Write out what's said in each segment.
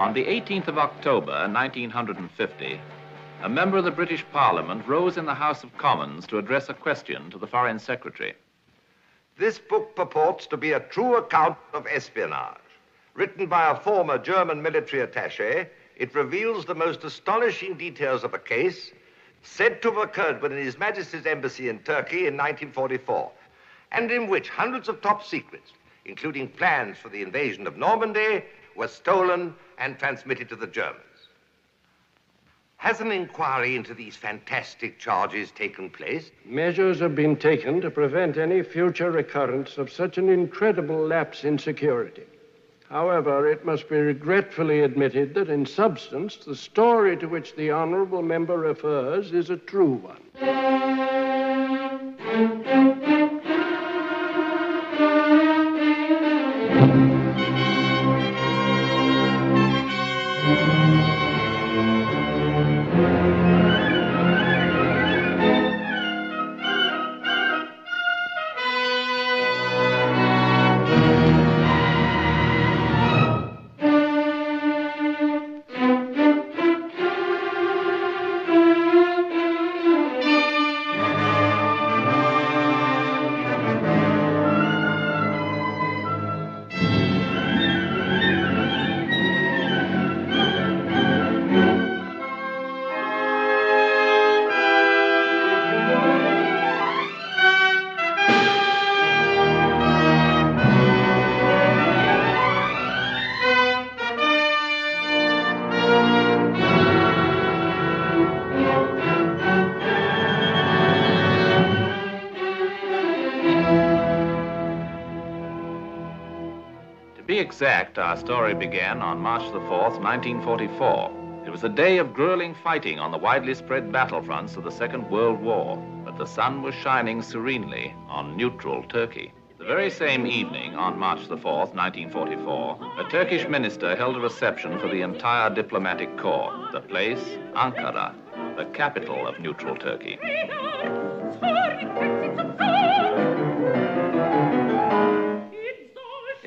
On the 18th of October, 1950, a member of the British Parliament rose in the House of Commons to address a question to the Foreign Secretary. This book purports to be a true account of espionage. Written by a former German military attaché, it reveals the most astonishing details of a case said to have occurred within His Majesty's Embassy in Turkey in 1944, and in which hundreds of top secrets, including plans for the invasion of Normandy, were stolen and transmitted to the Germans. Has an inquiry into these fantastic charges taken place? Measures have been taken to prevent any future recurrence of such an incredible lapse in security. However, it must be regretfully admitted that in substance, the story to which the honourable member refers is a true one. To be exact, our story began on March the 4th, 1944. It was a day of grueling fighting on the widely spread battlefronts of the Second World War, but the sun was shining serenely on neutral Turkey. The very same evening, on March the 4th, 1944, a Turkish minister held a reception for the entire diplomatic corps. The place, Ankara, the capital of neutral Turkey.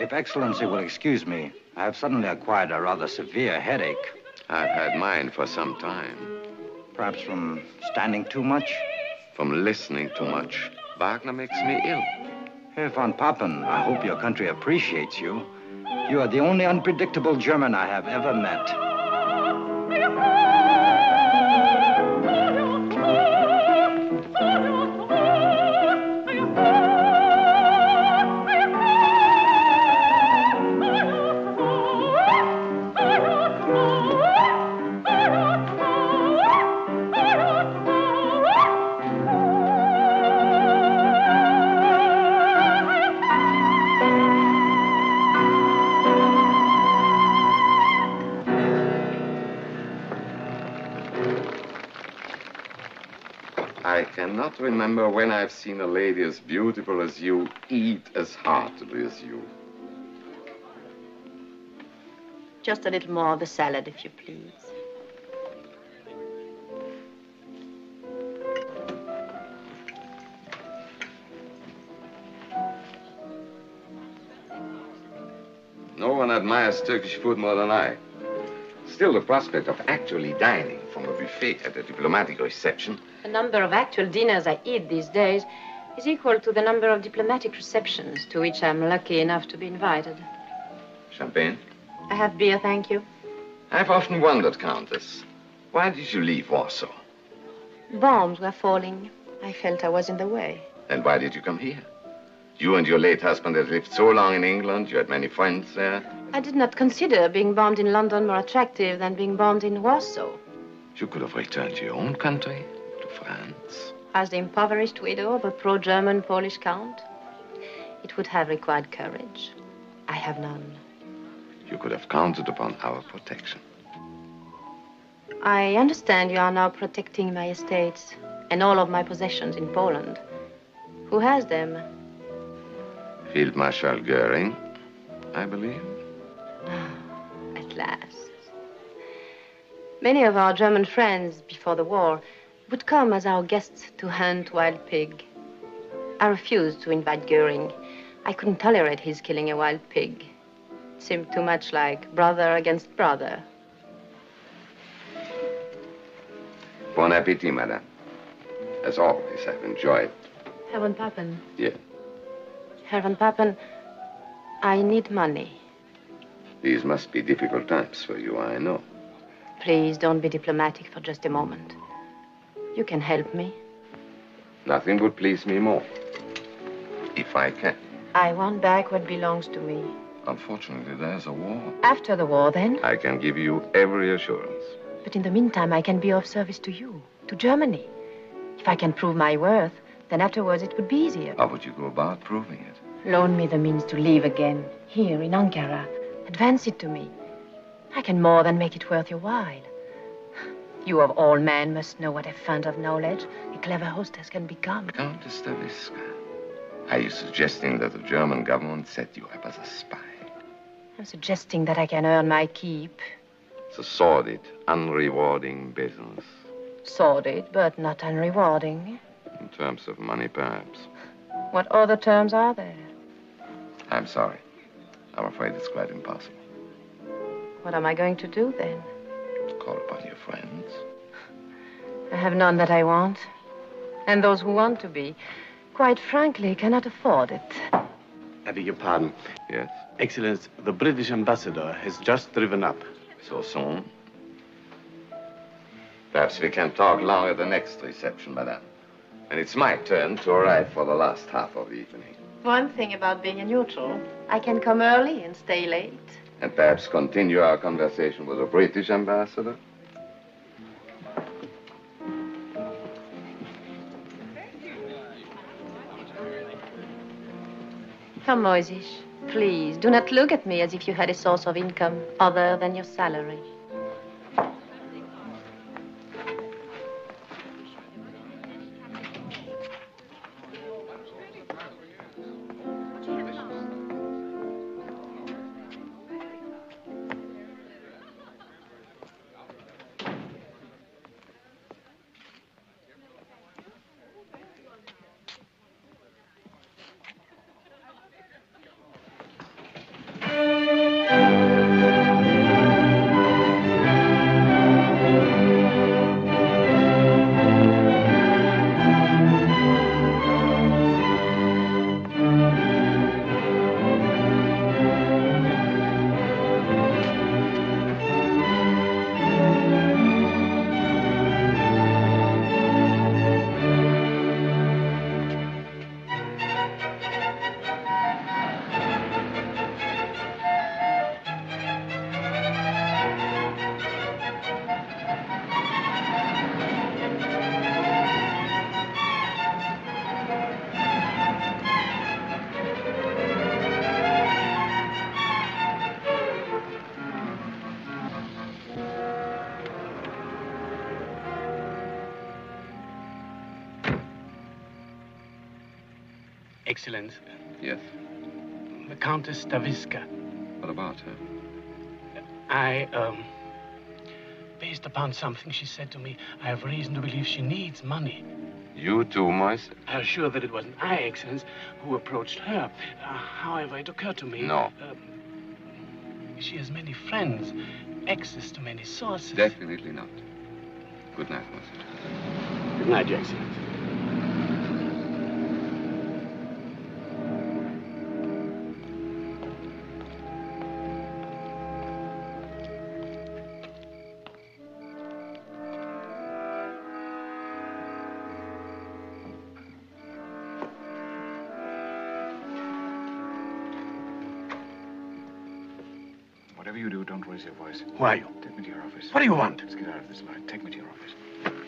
If Excellency will excuse me, I have suddenly acquired a rather severe headache. I've had mine for some time. Perhaps from standing too much? From listening too much. Wagner makes me ill. Herr von Papen, I hope your country appreciates you. You are the only unpredictable German I have ever met. I cannot remember when I've seen a lady as beautiful as you eat as heartily as you. Just a little more of the salad, if you please. No one admires Turkish food more than I. Still, the prospect of actually dining from a buffet at a diplomatic reception. The number of actual dinners I eat these days is equal to the number of diplomatic receptions to which I'm lucky enough to be invited. Champagne? I have beer, thank you. I've often wondered, Countess, why did you leave Warsaw? Bombs were falling. I felt I was in the way. And why did you come here? You and your late husband had lived so long in England, you had many friends there. I did not consider being bombed in London more attractive than being bombed in Warsaw. You could have returned to your own country, to France. As the impoverished widow of a pro-German Polish count, it would have required courage. I have none. You could have counted upon our protection. I understand you are now protecting my estates and all of my possessions in Poland. Who has them? Field Marshal Goering, I believe. At last. Many of our German friends before the war would come as our guests to hunt wild pig. I refused to invite Goering. I couldn't tolerate his killing a wild pig. Seemed too much like brother against brother. Bon appetit, madame. As always, I've enjoyed. Herr von Papen. Yes. Herr von Papen, I need money. These must be difficult times for you, I know. Please don't be diplomatic for just a moment. You can help me. Nothing would please me more. If I can. I want back what belongs to me. Unfortunately, there's a war. After the war, then? I can give you every assurance. But in the meantime, I can be of service to you, to Germany. If I can prove my worth, then afterwards it would be easier. How would you go about proving it? Loan me the means to live again, here in Ankara. Advance it to me. I can more than make it worth your while. You of all men must know what a font of knowledge a clever hostess can become. Countess Stavisca, are you suggesting that the German government set you up as a spy? I'm suggesting that I can earn my keep. It's a sordid, unrewarding business. Sordid, but not unrewarding. In terms of money, perhaps. What other terms are there? I'm sorry. I'm afraid it's quite impossible. What am I going to do, then? Call upon your friends. I have none that I want. And those who want to be, quite frankly, cannot afford it. I beg your pardon. Yes? Excellence, the British ambassador has just driven up. So soon? Perhaps we can talk long at the next reception, madame. And it's my turn to arrive for the last half of the evening. One thing about being a neutral, I can come early and stay late. And perhaps continue our conversation with the British ambassador? Come, Moisish. Please, do not look at me as if you had a source of income other than your salary. Excellence. Yes? The Countess Stavisca. What about her? Based upon something she said to me, I have reason to believe she needs money. You too, Moise? I was sure that it wasn't I, Excellence, who approached her. However, it occurred to me... No. She has many friends, access to many sources. Definitely not. Good night, Moise. Good night, Your Excellence. Whatever you do, don't raise your voice. Who are you? Take me to your office. What do you want? Let's get out of this line. Take me to your office.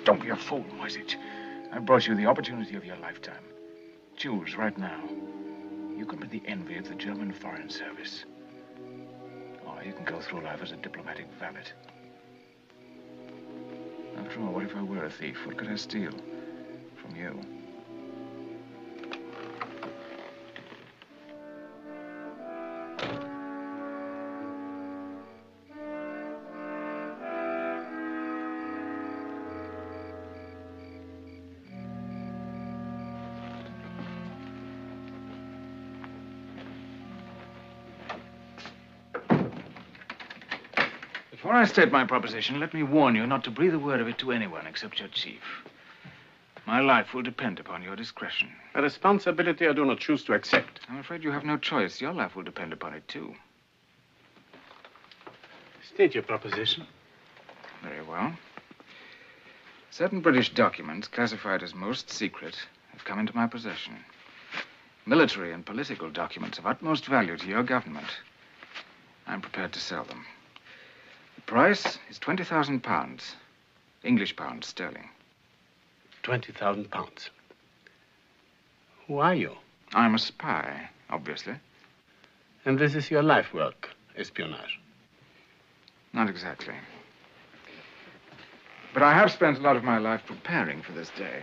Don't be a fool, Moisich. I brought you the opportunity of your lifetime. Choose right now. You can be the envy of the German Foreign Service. Or you can go through life as a diplomatic valet. After all, what if I were a thief? What could I steal from you? Before I state my proposition, let me warn you not to breathe a word of it to anyone except your chief. My life will depend upon your discretion. A responsibility I do not choose to accept. I'm afraid you have no choice. Your life will depend upon it, too. State your proposition. Very well. Certain British documents, classified as most secret, have come into my possession. Military and political documents of utmost value to your government. I'm prepared to sell them. The price is £20,000. English pounds sterling. 20,000 pounds. Who are you? I'm a spy, obviously. And this is your life work, espionage. Not exactly. But I have spent a lot of my life preparing for this day.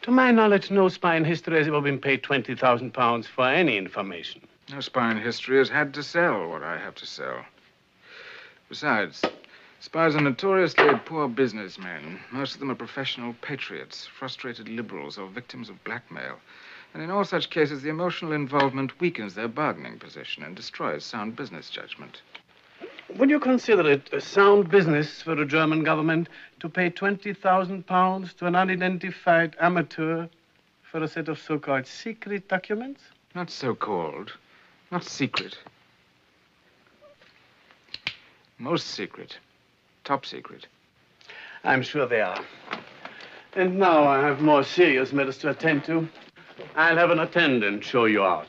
To my knowledge, no spy in history has ever been paid 20,000 pounds for any information. No spy in history has had to sell what I have to sell. Besides, spies are notoriously poor businessmen. Most of them are professional patriots, frustrated liberals, or victims of blackmail. And in all such cases, the emotional involvement weakens their bargaining position and destroys sound business judgment. Would you consider it a sound business for the German government to pay 20,000 pounds to an unidentified amateur for a set of so-called secret documents? Not so-called. Not secret. Most secret. Top secret. I'm sure they are. And now I have more serious matters to attend to. I'll have an attendant show you out.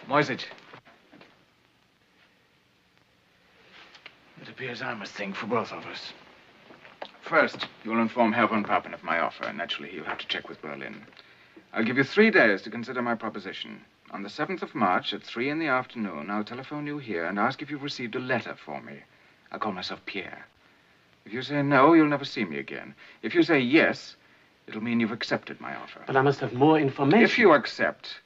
Moisich. It appears I must think for both of us. First, you'll inform Herr von Papen of my offer. Naturally, he'll have to check with Berlin. I'll give you 3 days to consider my proposition. On the 7th of March at 3 in the afternoon, I'll telephone you here and ask if you've received a letter for me. I'll call myself Pierre. If you say no, you'll never see me again. If you say yes, it'll mean you've accepted my offer. But I must have more information. If you accept,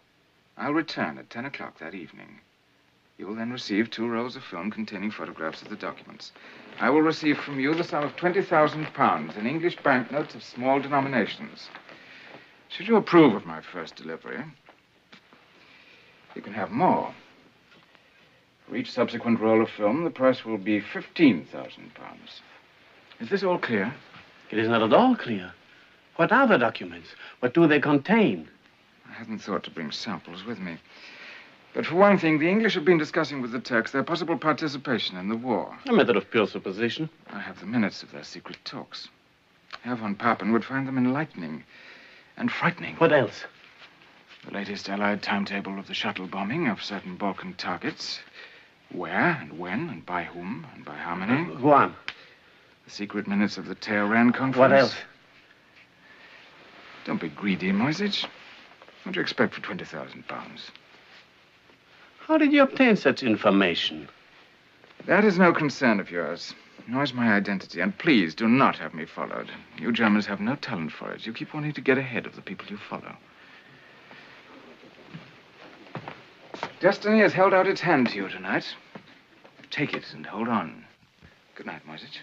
I'll return at 10 o'clock that evening. You will then receive 2 rolls of film containing photographs of the documents. I will receive from you the sum of £20,000 in English banknotes of small denominations. Should you approve of my first delivery, you can have more. For each subsequent roll of film, the price will be £15,000. Is this all clear? It is not at all clear. What are the documents? What do they contain? I hadn't thought to bring samples with me. But for one thing, the English have been discussing with the Turks their possible participation in the war. A matter of pure supposition. I have the minutes of their secret talks. Herr von Papen would find them enlightening and frightening. What else? The latest Allied timetable of the shuttle bombing of certain Balkan targets. Where and when and by whom and by how many. Go on. The secret minutes of the Tehran conference. What else? Don't be greedy, Moisich. What do you expect for £20,000? How did you obtain such information? That is no concern of yours, nor is my identity. And please do not have me followed. You Germans have no talent for it. You keep wanting to get ahead of the people you follow. Destiny has held out its hand to you tonight. Take it and hold on. Good night, Moisich.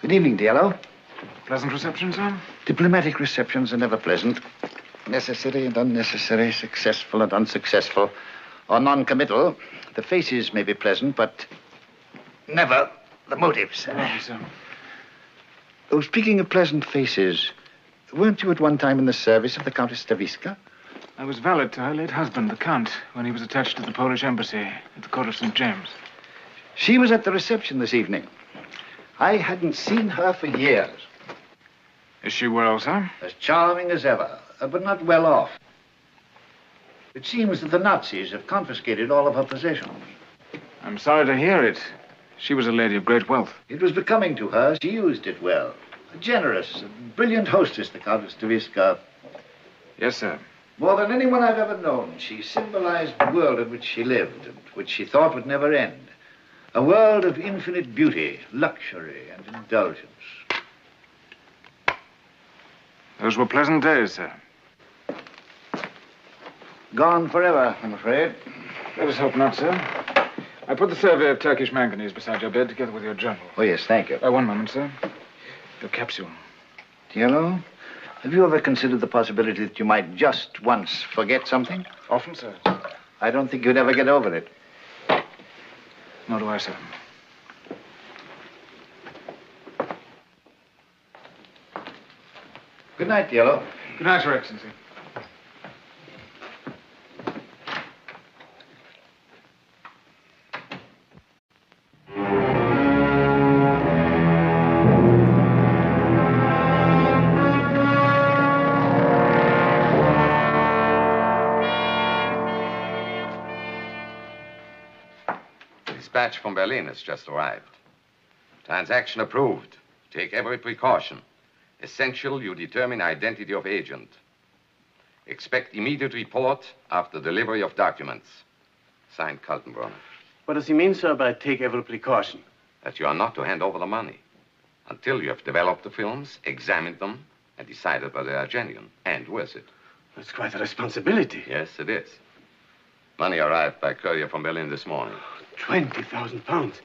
Good evening, Diello. Pleasant reception, sir? Diplomatic receptions are never pleasant. Necessary and unnecessary, successful and unsuccessful, or non-committal. The faces may be pleasant, but never the motives. Thank you, sir. Oh, speaking of pleasant faces, weren't you at one time in the service of the Countess Staviska? I was valet to her late husband, the Count, when he was attached to the Polish embassy at the court of St. James. She was at the reception this evening. I hadn't seen her for years. Is she well, sir? As charming as ever, but not well off. It seems that the Nazis have confiscated all of her possessions. I'm sorry to hear it. She was a lady of great wealth. It was becoming to her. She used it well. A generous, brilliant hostess, the Countess Staviska. Yes, sir. More than anyone I've ever known, she symbolized the world in which she lived and which she thought would never end. A world of infinite beauty, luxury, and indulgence. Those were pleasant days, sir. Gone forever, I'm afraid. Let us hope not, sir. I put the survey of Turkish manganese beside your bed, together with your journal. Oh, yes, thank you. One moment, sir. Your capsule. Diello, have you ever considered the possibility that you might just once forget something? Often, sir. I don't think you'd ever get over it. Nor do I, sir. Good night, Diello. Good night, Your Excellency. Dispatch from Berlin has just arrived. Transaction approved. Take every precaution. Essential, you determine identity of agent. Expect immediate report after delivery of documents. Signed, Kaltenbrunner. What does he mean, sir, by take every precaution? That you are not to hand over the money until you have developed the films, examined them, and decided whether they are genuine and worth it. That's quite a responsibility. Yes, it is. Money arrived by courier from Berlin this morning. 20,000 pounds.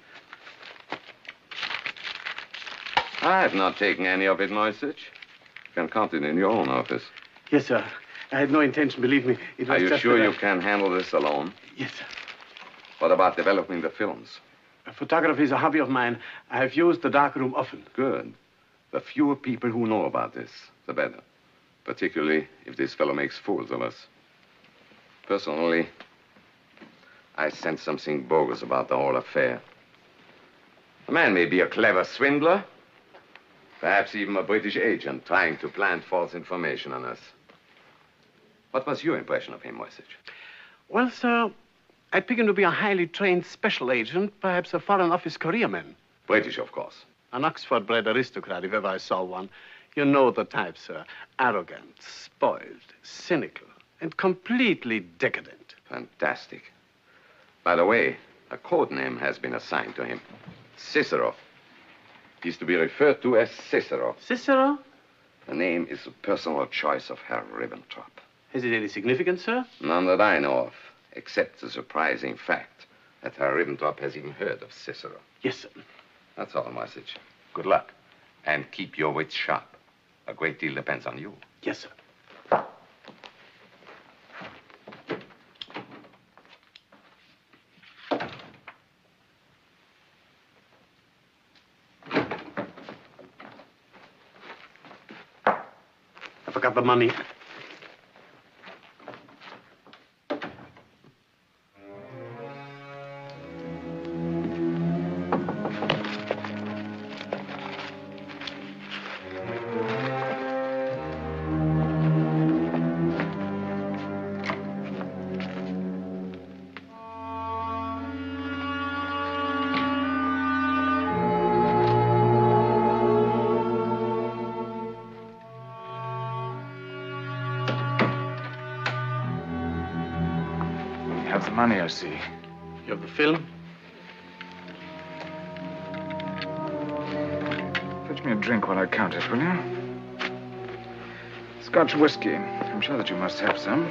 I've not taken any of it, Moisich. You can count it in your own office. Yes, sir. I had no intention, believe me. It was Are you just sure that you can handle this alone? Yes, sir. What about developing the films? Photography is a hobby of mine. I have used the darkroom often. Good. The fewer people who know about this, the better. Particularly if this fellow makes fools of us. Personally, I sense something bogus about the whole affair. The man may be a clever swindler, perhaps even a British agent trying to plant false information on us. What was your impression of him, Moisich? Well, sir, I pick him to be a highly trained special agent, perhaps a Foreign Office careerman. British, of course. An Oxford-bred aristocrat, if ever I saw one. You know the type, sir. Arrogant, spoiled, cynical, and completely decadent. Fantastic. By the way, a code name has been assigned to him. Cicero. He's to be referred to as Cicero. Cicero? The name is a personal choice of Herr Ribbentrop. Has it any significance, sir? None that I know of, except the surprising fact that Herr Ribbentrop has even heard of Cicero. Yes, sir. That's all, Moisich. Good luck. And keep your wits sharp. A great deal depends on you. Yes, sir. I forgot the money. Money, I see. You have the film? Fetch me a drink while I count it, will you? Scotch whiskey. I'm sure that you must have some.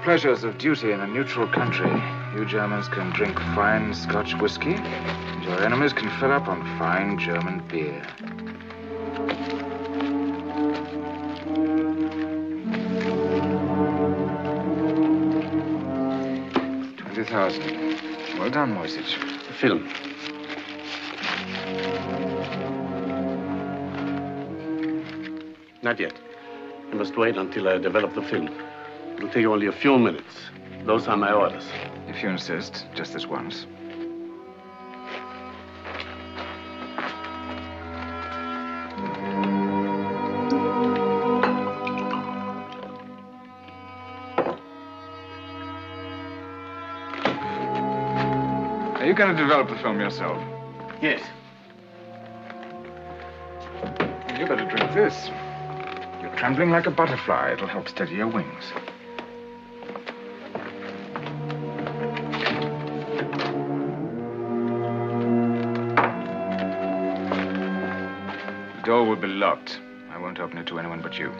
pleasures of duty in a neutral country. You Germans can drink fine Scotch whiskey, and your enemies can fill up on fine German beer. $20,000. Well done, Moisich. The film. Not yet. You must wait until I develop the film. It'll take only a few minutes. Those are my orders. If you insist, just this once. Are you going to develop the film yourself? Yes. You better drink this. You're trembling like a butterfly. It'll help steady your wings. The door will be locked. I won't open it to anyone but you.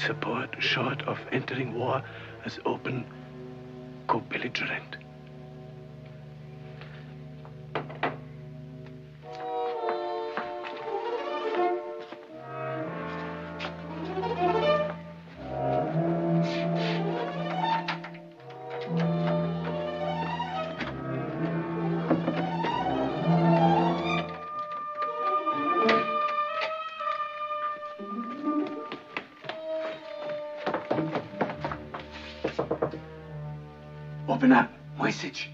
Support short of entering war as open co-belligerent. Open up, Moisich.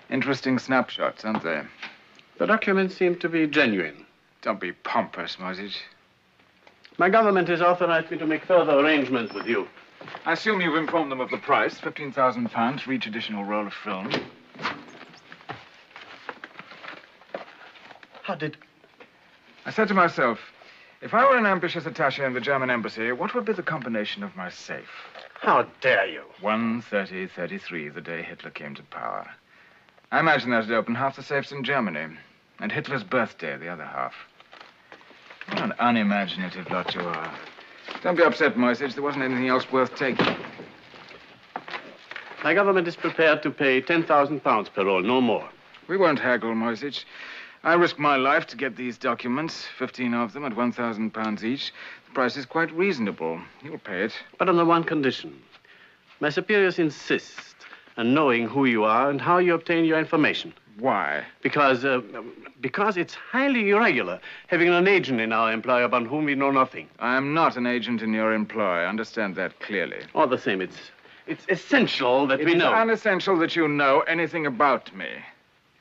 Interesting snapshots, aren't they? The documents seem to be genuine. Don't be pompous, Moisich. My government has authorized me to make further arrangements with you. I assume you've informed them of the price, £15,000 for each additional roll of film. How did... I said to myself, if I were an ambitious attaché in the German embassy, what would be the combination of my safe? How dare you? 1/30/33, the day Hitler came to power. I imagine that it'd open half the safes in Germany, and Hitler's birthday, the other half. What an unimaginative lot you are. Don't be upset, Moisich. There wasn't anything else worth taking. My government is prepared to pay £10,000 per roll, no more. We won't haggle, Moisich. I risked my life to get these documents, 15 of them at £1,000 each. The price is quite reasonable. You'll pay it. But on the one condition. My superiors insist on knowing who you are and how you obtain your information. Why? Because it's highly irregular having an agent in our employ upon whom we know nothing. I am not an agent in your employ. I understand that clearly. All the same, it's essential that we know. It's unessential that you know anything about me.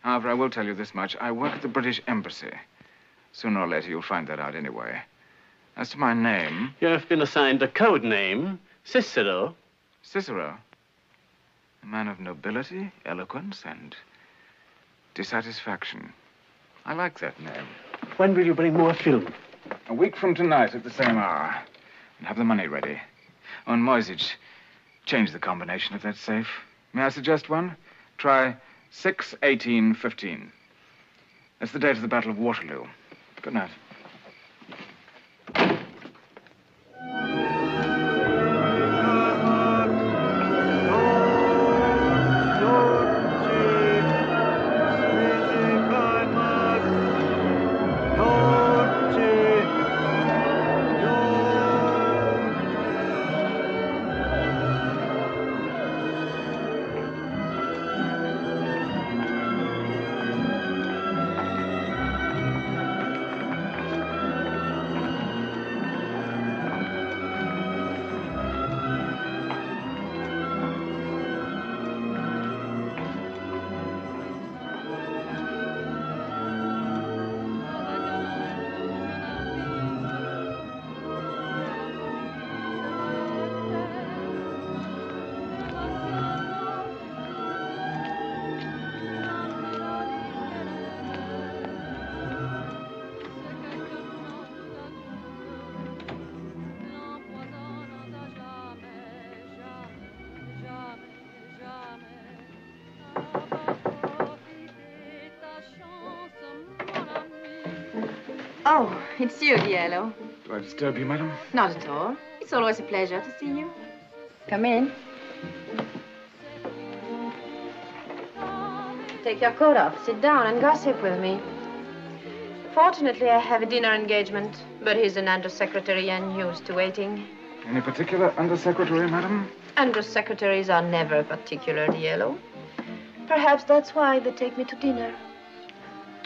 However, I will tell you this much. I work at the British Embassy. Sooner or later, you'll find that out anyway. As to my name... You have been assigned a code name, Cicero. Cicero? A man of nobility, eloquence, and dissatisfaction. I like that name. When will you bring more film? A week from tonight at the same hour. And have the money ready. On Moisic, change the combination if that's safe. May I suggest one? Try 6-18-15. That's the date of the Battle of Waterloo. Good night. Oh, it's you, Diello. Do I disturb you, madam? Not at all. It's always a pleasure to see you. Come in. Take your coat off, sit down, and gossip with me. Fortunately, I have a dinner engagement, but he's an undersecretary and used to waiting. Any particular undersecretary, madam? Undersecretaries are never particular, Diello. Perhaps that's why they take me to dinner.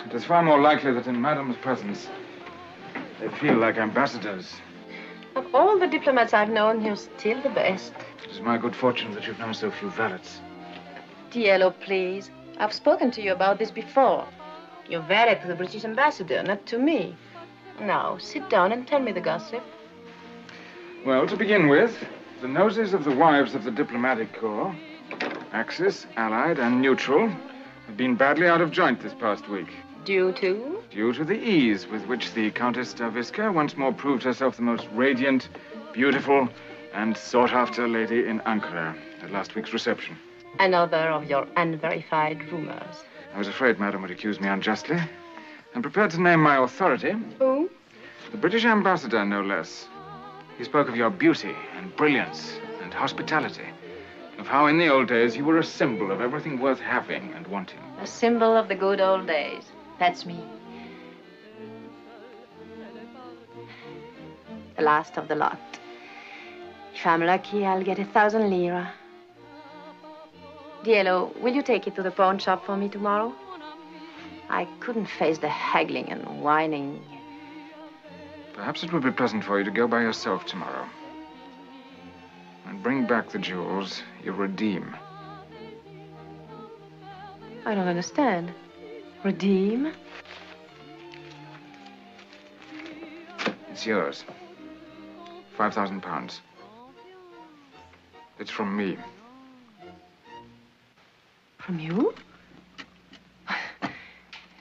It is far more likely that in madam's presence, they feel like ambassadors. Of all the diplomats I've known, you're still the best. It is my good fortune that you've known so few valets. Diello, please. I've spoken to you about this before. You're valet to the British ambassador, not to me. Now, sit down and tell me the gossip. Well, to begin with, the noses of the wives of the diplomatic corps, Axis, Allied, and Neutral, have been badly out of joint this past week. Due to? Due to the ease with which the Countess Stavisca once more proved herself the most radiant, beautiful, and sought-after lady in Ankara at last week's reception. Another of your unverified rumors. I was afraid Madam would accuse me unjustly, and prepared to name my authority. Who? The British ambassador, no less. He spoke of your beauty and brilliance and hospitality, of how in the old days you were a symbol of everything worth having and wanting. A symbol of the good old days. That's me. The last of the lot. If I'm lucky, I'll get 1,000 lira. Diello, will you take it to the pawn shop for me tomorrow? I couldn't face the haggling and whining. Perhaps it would be pleasant for you to go by yourself tomorrow. And bring back the jewels you redeem. I don't understand. Redeem? It's yours. £5,000. It's from me. From you?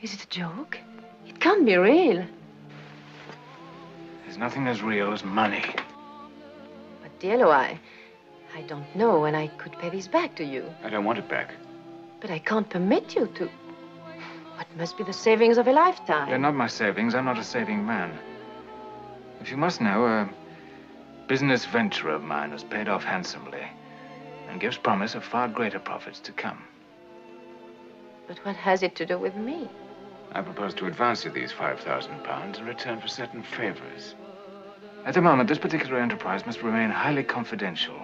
Is it a joke? It can't be real. There's nothing as real as money. But, Diello, I don't know when I could pay this back to you. I don't want it back. But I can't permit you to. What must be the savings of a lifetime? They're not my savings. I'm not a saving man. If you must know, a business venture of mine has paid off handsomely and gives promise of far greater profits to come. But what has it to do with me? I propose to advance you these £5,000 in return for certain favors. At the moment, this particular enterprise must remain highly confidential.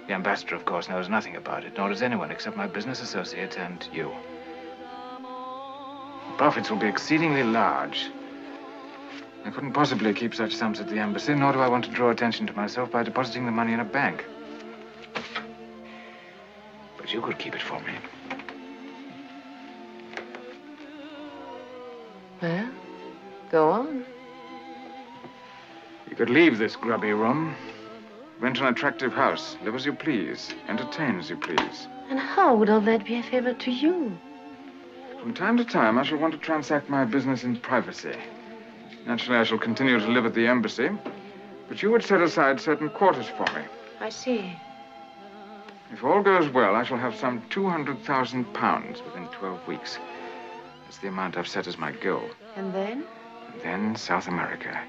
The ambassador, of course, knows nothing about it, nor does anyone except my business associate and you. The profits will be exceedingly large. I couldn't possibly keep such sums at the embassy, nor do I want to draw attention to myself by depositing the money in a bank. But you could keep it for me. Well, go on. You could leave this grubby room, rent an attractive house, live as you please, entertain as you please. And how would all that be a favor to you? From time to time, I shall want to transact my business in privacy. Naturally, I shall continue to live at the embassy, but you would set aside certain quarters for me. I see. If all goes well, I shall have some 200,000 pounds within 12 weeks. That's the amount I've set as my goal. And then? And then South America.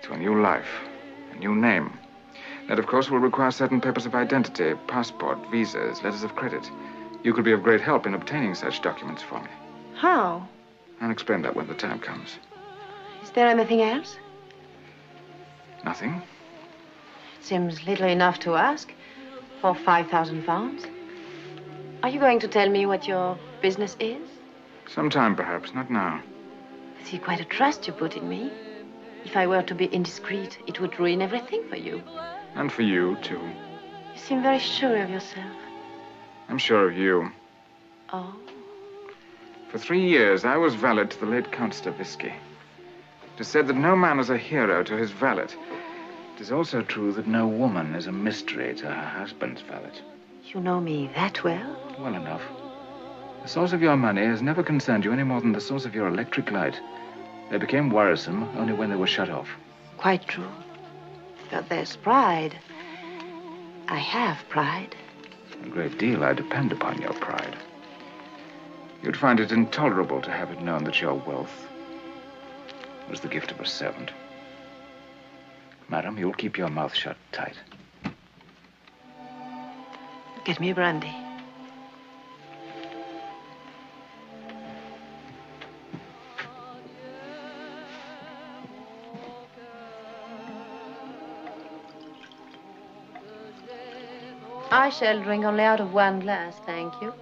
To a new life, a new name. That, of course, will require certain papers of identity, passport, visas, letters of credit. You could be of great help in obtaining such documents for me. How? I'll explain that when the time comes. Is there anything else? Nothing. It seems little enough to ask for 5,000 pounds. Are you going to tell me what your business is? Sometime, perhaps, not now. I see quite a trust you put in me. If I were to be indiscreet, it would ruin everything for you. And for you, too. You seem very sure of yourself. I'm sure of you. Oh? For 3 years, I was valet to the late Count Stavisky. It is said that no man is a hero to his valet. It is also true that no woman is a mystery to her husband's valet. You know me that well? Well enough. The source of your money has never concerned you any more than the source of your electric light. They became worrisome only when they were shut off. Quite true. But there's pride. I have pride. A great deal I depend upon your pride. You'd find it intolerable to have it known that your wealth was the gift of a servant. Madam, you'll keep your mouth shut tight. Get me brandy. I shall drink only out of one glass, thank you.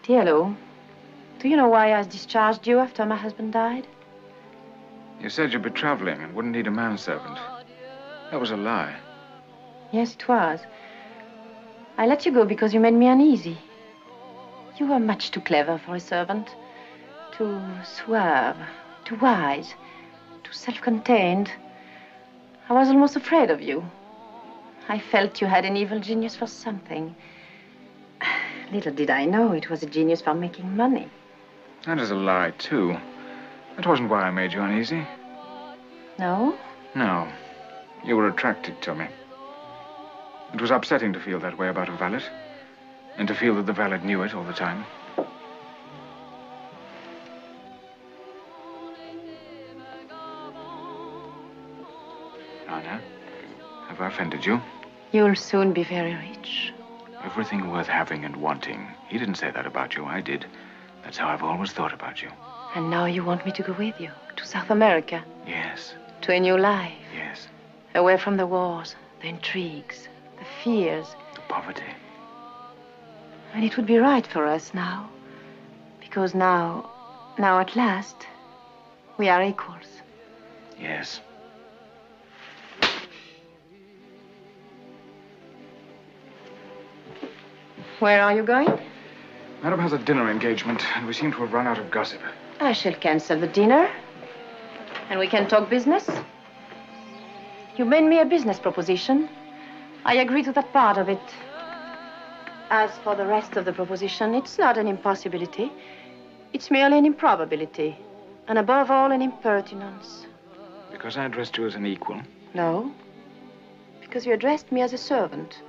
Diello, do you know why I discharged you after my husband died? You said you'd be traveling and wouldn't need a manservant. That was a lie. Yes, it was. I let you go because you made me uneasy. You were much too clever for a servant. Too suave, too wise, too self-contained. I was almost afraid of you. I felt you had an evil genius for something. Little did I know it was a genius for making money. That is a lie, too. That wasn't why I made you uneasy. No? No. You were attracted to me. It was upsetting to feel that way about a valet. And to feel that the valet knew it all the time. Anna, have I offended you? You'll soon be very rich. Everything worth having and wanting. He didn't say that about you, I did. That's how I've always thought about you. And now you want me to go with you to South America? Yes. To a new life? Yes. Away from the wars, the intrigues, the fears. The poverty. And it would be right for us now. Because now at last, we are equals. Yes. Where are you going? Madam has a dinner engagement, and we seem to have run out of gossip. I shall cancel the dinner. And we can talk business. You made me a business proposition. I agree to that part of it. As for the rest of the proposition, it's not an impossibility. It's merely an improbability. And above all, an impertinence. Because I addressed you as an equal? No. Because you addressed me as a servant.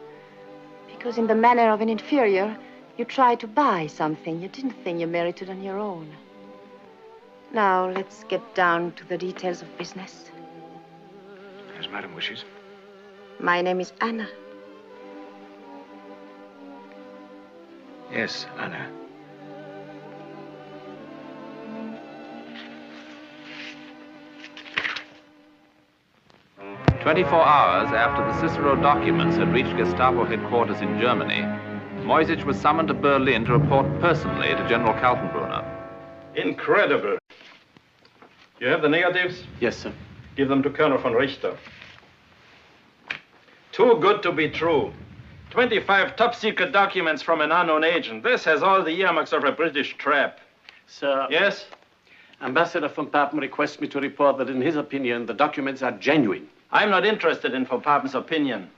Because in the manner of an inferior, you tried to buy something you didn't think you merited on your own. Now, let's get down to the details of business. As Madam wishes. My name is Anna. Yes, Anna. "24 hours after the Cicero documents had reached Gestapo headquarters in Germany, Moisich was summoned to Berlin to report personally to General Kaltenbrunner. Incredible. You have the negatives? Yes, sir. Give them to Colonel von Richter. Too good to be true. 25 top-secret documents from an unknown agent. This has all the earmarks of a British trap. Sir. Yes? Ambassador von Papen requests me to report that in his opinion, the documents are genuine. I'm not interested in von Papen's opinion.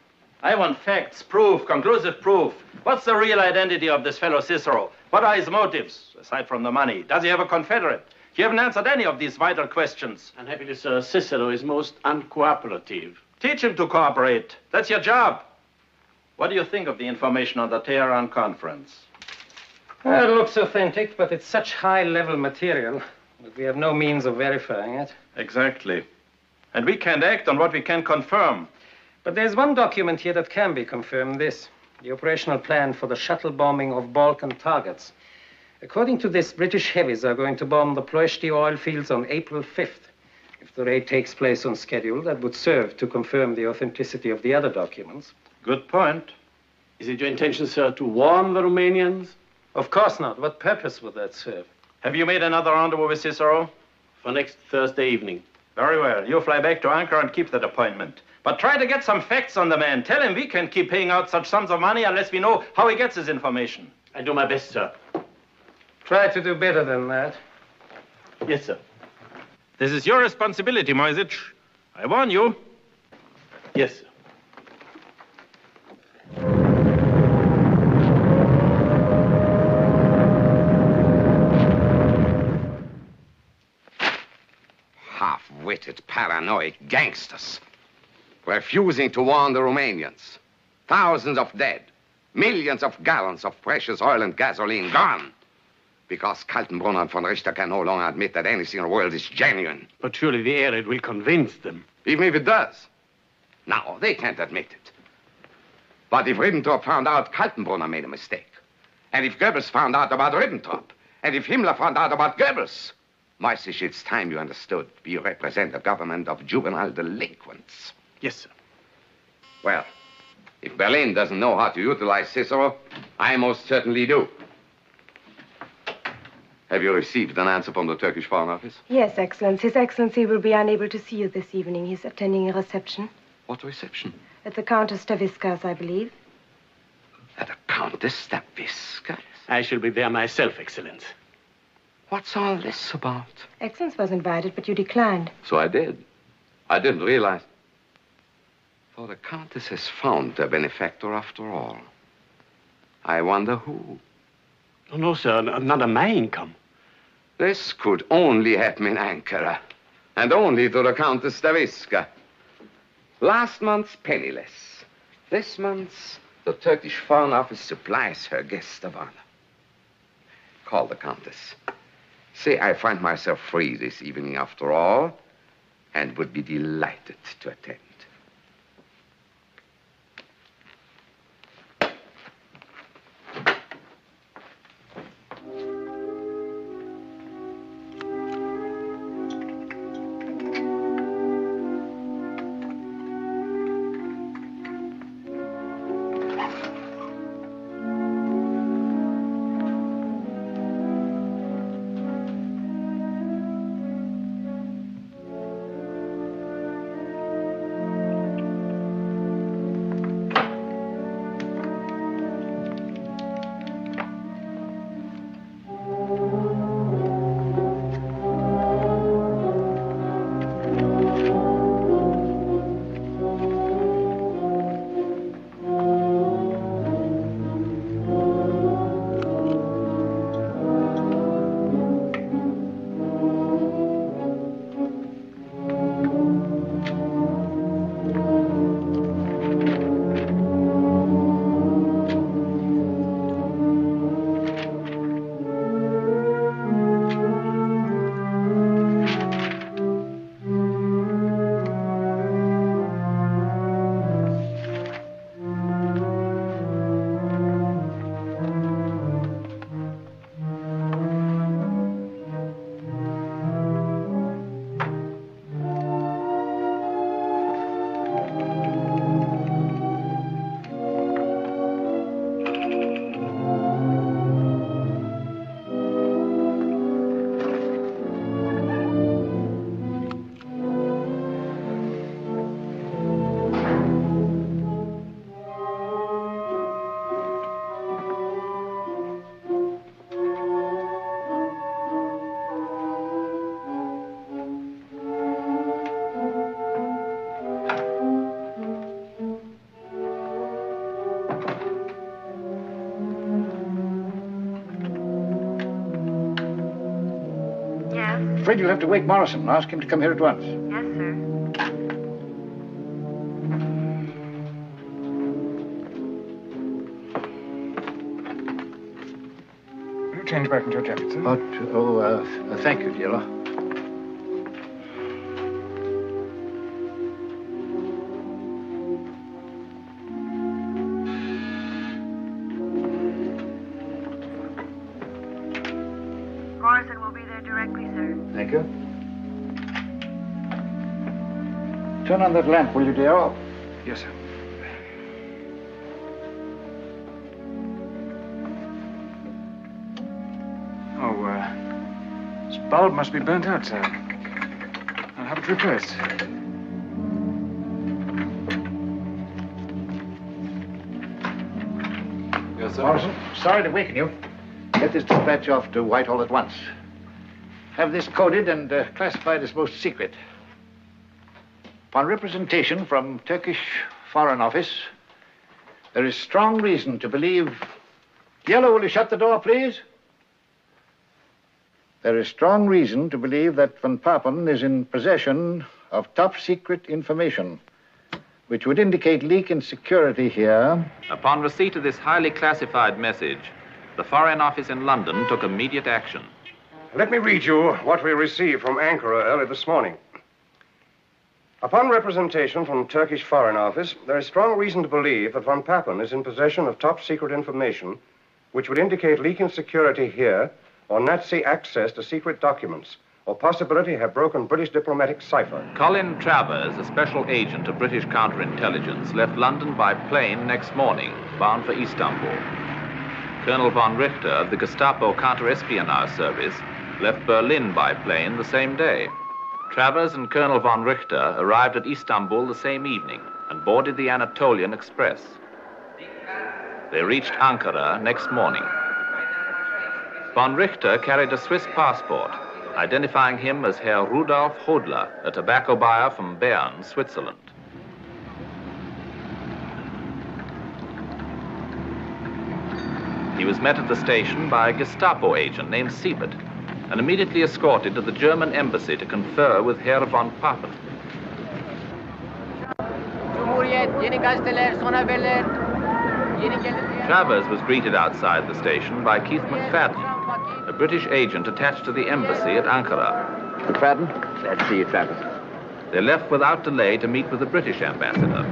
I want facts, proof, conclusive proof. What's the real identity of this fellow Cicero? What are his motives, aside from the money? Does he have a confederate? You haven't answered any of these vital questions. Unhappily, sir, Cicero is most uncooperative. Teach him to cooperate. That's your job. What do you think of the information on the Tehran conference? Well, it looks authentic, but it's such high-level material that we have no means of verifying it. Exactly. And we can't act on what we can confirm. But there's one document here that can be confirmed, this. The operational plan for the shuttle bombing of Balkan targets. According to this, British heavies are going to bomb the Ploeshti oil fields on April 5th. If the raid takes place on schedule, that would serve to confirm the authenticity of the other documents. Good point. Is it your intention, sir, to warn the Romanians? Of course not. What purpose would that serve? Have you made another rendezvous with Cicero? For next Thursday evening. Very well. You fly back to Ankara and keep that appointment. But try to get some facts on the man. Tell him we can't keep paying out such sums of money unless we know how he gets his information. I do my best, sir. Try to do better than that. Yes, sir. This is your responsibility, Moisic. I warn you. Yes, sir. Half-witted, paranoid gangsters. Refusing to warn the Romanians. Thousands of dead. Millions of gallons of precious oil and gasoline gone. Because Kaltenbrunner and von Richter can no longer admit that anything in the world is genuine. But surely the air raid will convince them. Even if it does. Now, they can't admit it. But if Ribbentrop found out Kaltenbrunner made a mistake, and if Goebbels found out about Ribbentrop, and if Himmler found out about Goebbels, Moisic, it's time you understood. We represent a government of juvenile delinquents. Yes, sir. Well, if Berlin doesn't know how to utilize Cicero, I most certainly do. Have you received an answer from the Turkish Foreign Office? Yes, Excellence. His Excellency will be unable to see you this evening. He's attending a reception. What reception? At the Countess Stavisca's, I believe. At the Countess Stavisca's? I shall be there myself, Excellence. What's all this about? Excellence was invited, but you declined. So I did. I didn't realize. For the Countess has found a benefactor after all. I wonder who. Oh, no, sir, not on my income. This could only happen in Ankara. And only to the Countess Stavisca. Last month's penniless. This month's, the Turkish Foreign Office supplies her guest of honor. Call the Countess. Say I find myself free this evening after all, and would be delighted to attend. afraid you'll have to wake Morrison. Ask him to come here at once. Yes, sir. Will you change back into your jacket, sir? Thank you, Diello. Morrison will be there directly, sir. Thank you. Turn on that lamp, will you, Diello? Yes, sir. This bulb must be burnt out, sir. I'll have it replaced. Yes, sir. Morrison, sorry to waken you. Get this dispatch off to Whitehall at once. Have this coded and classified as most secret. Upon representation from Turkish Foreign Office, there is strong reason to believe... Diello, will you shut the door, please? There is strong reason to believe that Van Papen is in possession of top-secret information, which would indicate leak in security here. Upon receipt of this highly classified message, the Foreign Office in London took immediate action. Let me read you what we received from Ankara early this morning. Upon representation from Turkish Foreign Office, there is strong reason to believe that Van Papen is in possession of top-secret information which would indicate leak in security here or Nazi access to secret documents or possibility have broken British diplomatic cipher. Colin Travers, a special agent of British counterintelligence, left London by plane next morning, bound for Istanbul. Colonel von Richter of the Gestapo counter-espionage service left Berlin by plane the same day. Travers and Colonel von Richter arrived at Istanbul the same evening and boarded the Anatolian Express. They reached Ankara next morning. Von Richter carried a Swiss passport, identifying him as Herr Rudolf Hodler, a tobacco buyer from Bern, Switzerland. He was met at the station by a Gestapo agent named Siebert and immediately escorted to the German embassy to confer with Herr von Papen. Travers was greeted outside the station by Keith McFadden, a British agent attached to the embassy at Ankara. McFadden, glad to see you, Travers. They left without delay to meet with the British ambassador.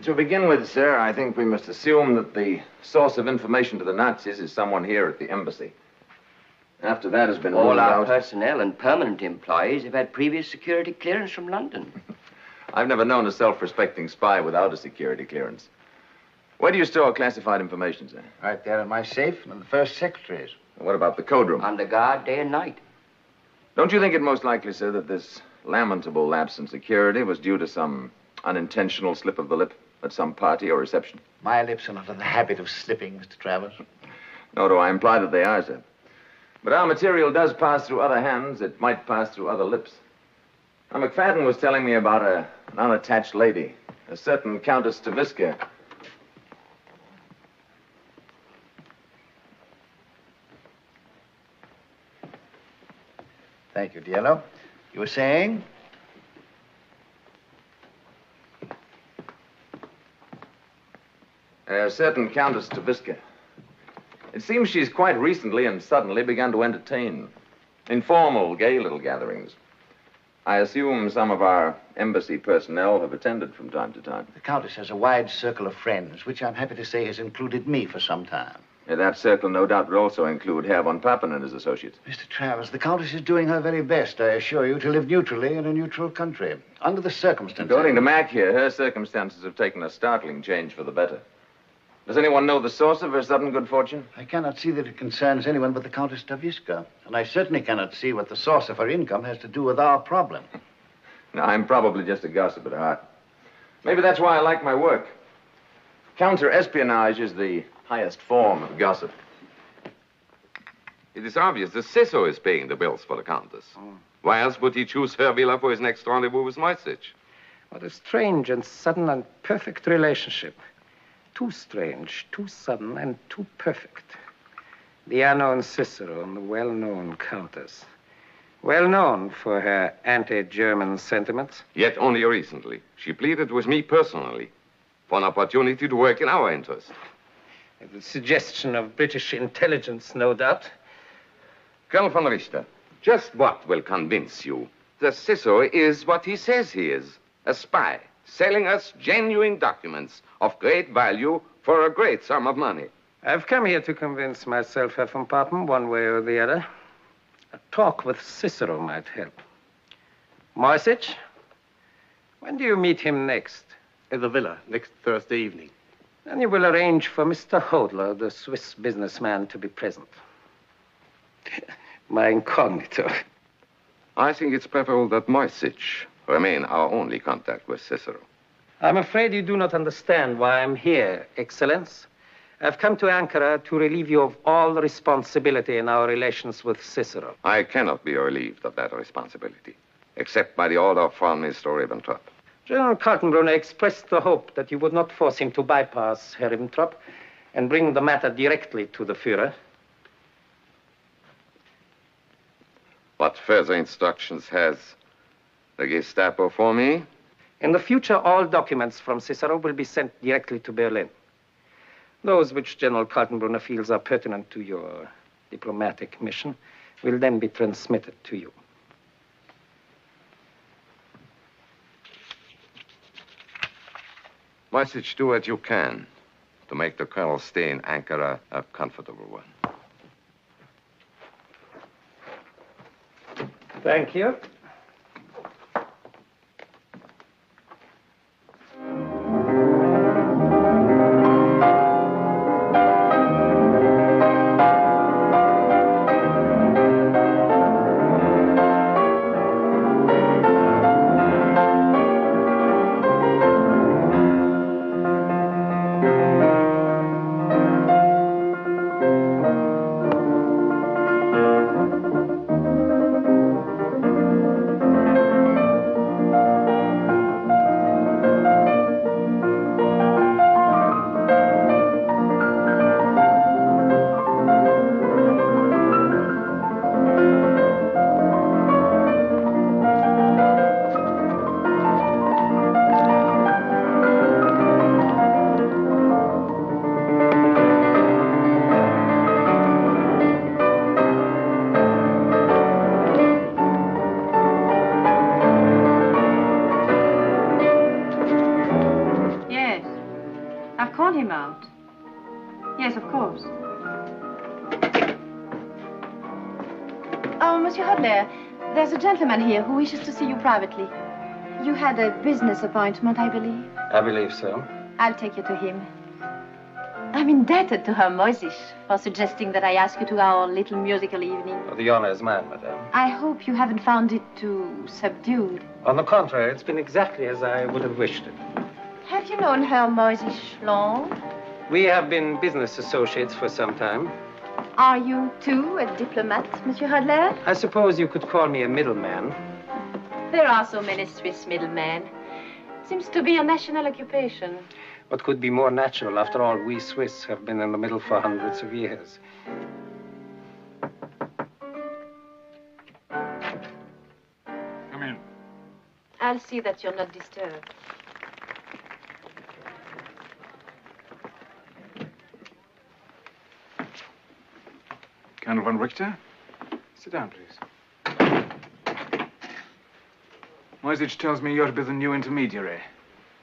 To begin with, sir, I think we must assume that the source of information to the Nazis is someone here at the embassy. After that has been ruled out... All our personnel and permanent employees have had previous security clearance from London. I've never known a self-respecting spy without a security clearance. Where do you store classified information, sir? Right there in my safe and in the first secretary's. What about the code room? Under guard day and night. Don't you think it most likely, sir, that this lamentable lapse in security was due to some unintentional slip of the lip at some party or reception? My lips are not in the habit of slipping, Mr. Travers. Nor do I imply that they are, sir. But our material does pass through other hands. It might pass through other lips. Now, McFadden was telling me about an unattached lady, a certain Countess Staviska. Thank you, Diello. You were saying? A certain Countess Staviska. It seems she's quite recently and suddenly begun to entertain informal, gay little gatherings. I assume some of our embassy personnel have attended from time to time. The Countess has a wide circle of friends, which I'm happy to say has included me for some time. That circle, no doubt, would also include Herr von Papen and his associates. Mr. Travers, the Countess is doing her very best, I assure you, to live neutrally in a neutral country. Under the circumstances... According to Mac here, her circumstances have taken a startling change for the better. Does anyone know the source of her sudden good fortune? I cannot see that it concerns anyone but the Countess Staviska. And I certainly cannot see what the source of her income has to do with our problem. Now, I'm probably just a gossip at heart. Maybe that's why I like my work. Counter-espionage is the highest form of gossip. It is obvious the Cecil is paying the bills for the Countess. Why else would he choose her villa for his next rendezvous with Moisich? What a strange and sudden and perfect relationship. Too strange, too sudden, and too perfect. The unknown Cicero and the well-known Countess. Well known for her anti-German sentiments. Yet only recently. She pleaded with me personally for an opportunity to work in our interest. The suggestion of British intelligence, no doubt. Colonel von Richter, just what will convince you that Cicero is what he says he is? A spy, selling us genuine documents of great value for a great sum of money. I've come here to convince myself, Herr von Papen, one way or the other. A talk with Cicero might help. Moisich, when do you meet him next? At the villa, next Thursday evening. Then you will arrange for Mr. Hodler, the Swiss businessman, to be present. My incognito. I think it's preferable that Moisich remain our only contact with Cicero. I'm afraid you do not understand why I'm here, Excellence. I've come to Ankara to relieve you of all responsibility in our relations with Cicero. I cannot be relieved of that responsibility, except by the order of Foreign Minister Ribbentrop. General Kaltenbrunner expressed the hope that you would not force him to bypass Herr Ribbentrop and bring the matter directly to the Führer. What further instructions has the Gestapo for me? In the future, all documents from Cicero will be sent directly to Berlin. Those which General Kaltenbrunner feels are pertinent to your diplomatic mission will then be transmitted to you. Moisich, do what you can to make the Colonel's stay in Ankara a comfortable one. Thank you. Gentleman here who wishes to see you privately. You had a business appointment, I believe. I believe so. I'll take you to him. I'm indebted to Herr Moisich for suggesting that I ask you to our little musical evening. Oh, the honor is mine, madame. I hope you haven't found it too subdued. On the contrary, it's been exactly as I would have wished it. Have you known Herr Moisich long? We have been business associates for some time. Are you, too, a diplomat, Monsieur Hodler? I suppose you could call me a middleman. There are so many Swiss middlemen. Seems to be a national occupation. What could be more natural? After all, we Swiss have been in the middle for hundreds of years. Come in. I'll see that you're not disturbed. Colonel von Richter? Sit down, please. Moisich tells me you're to be the new intermediary.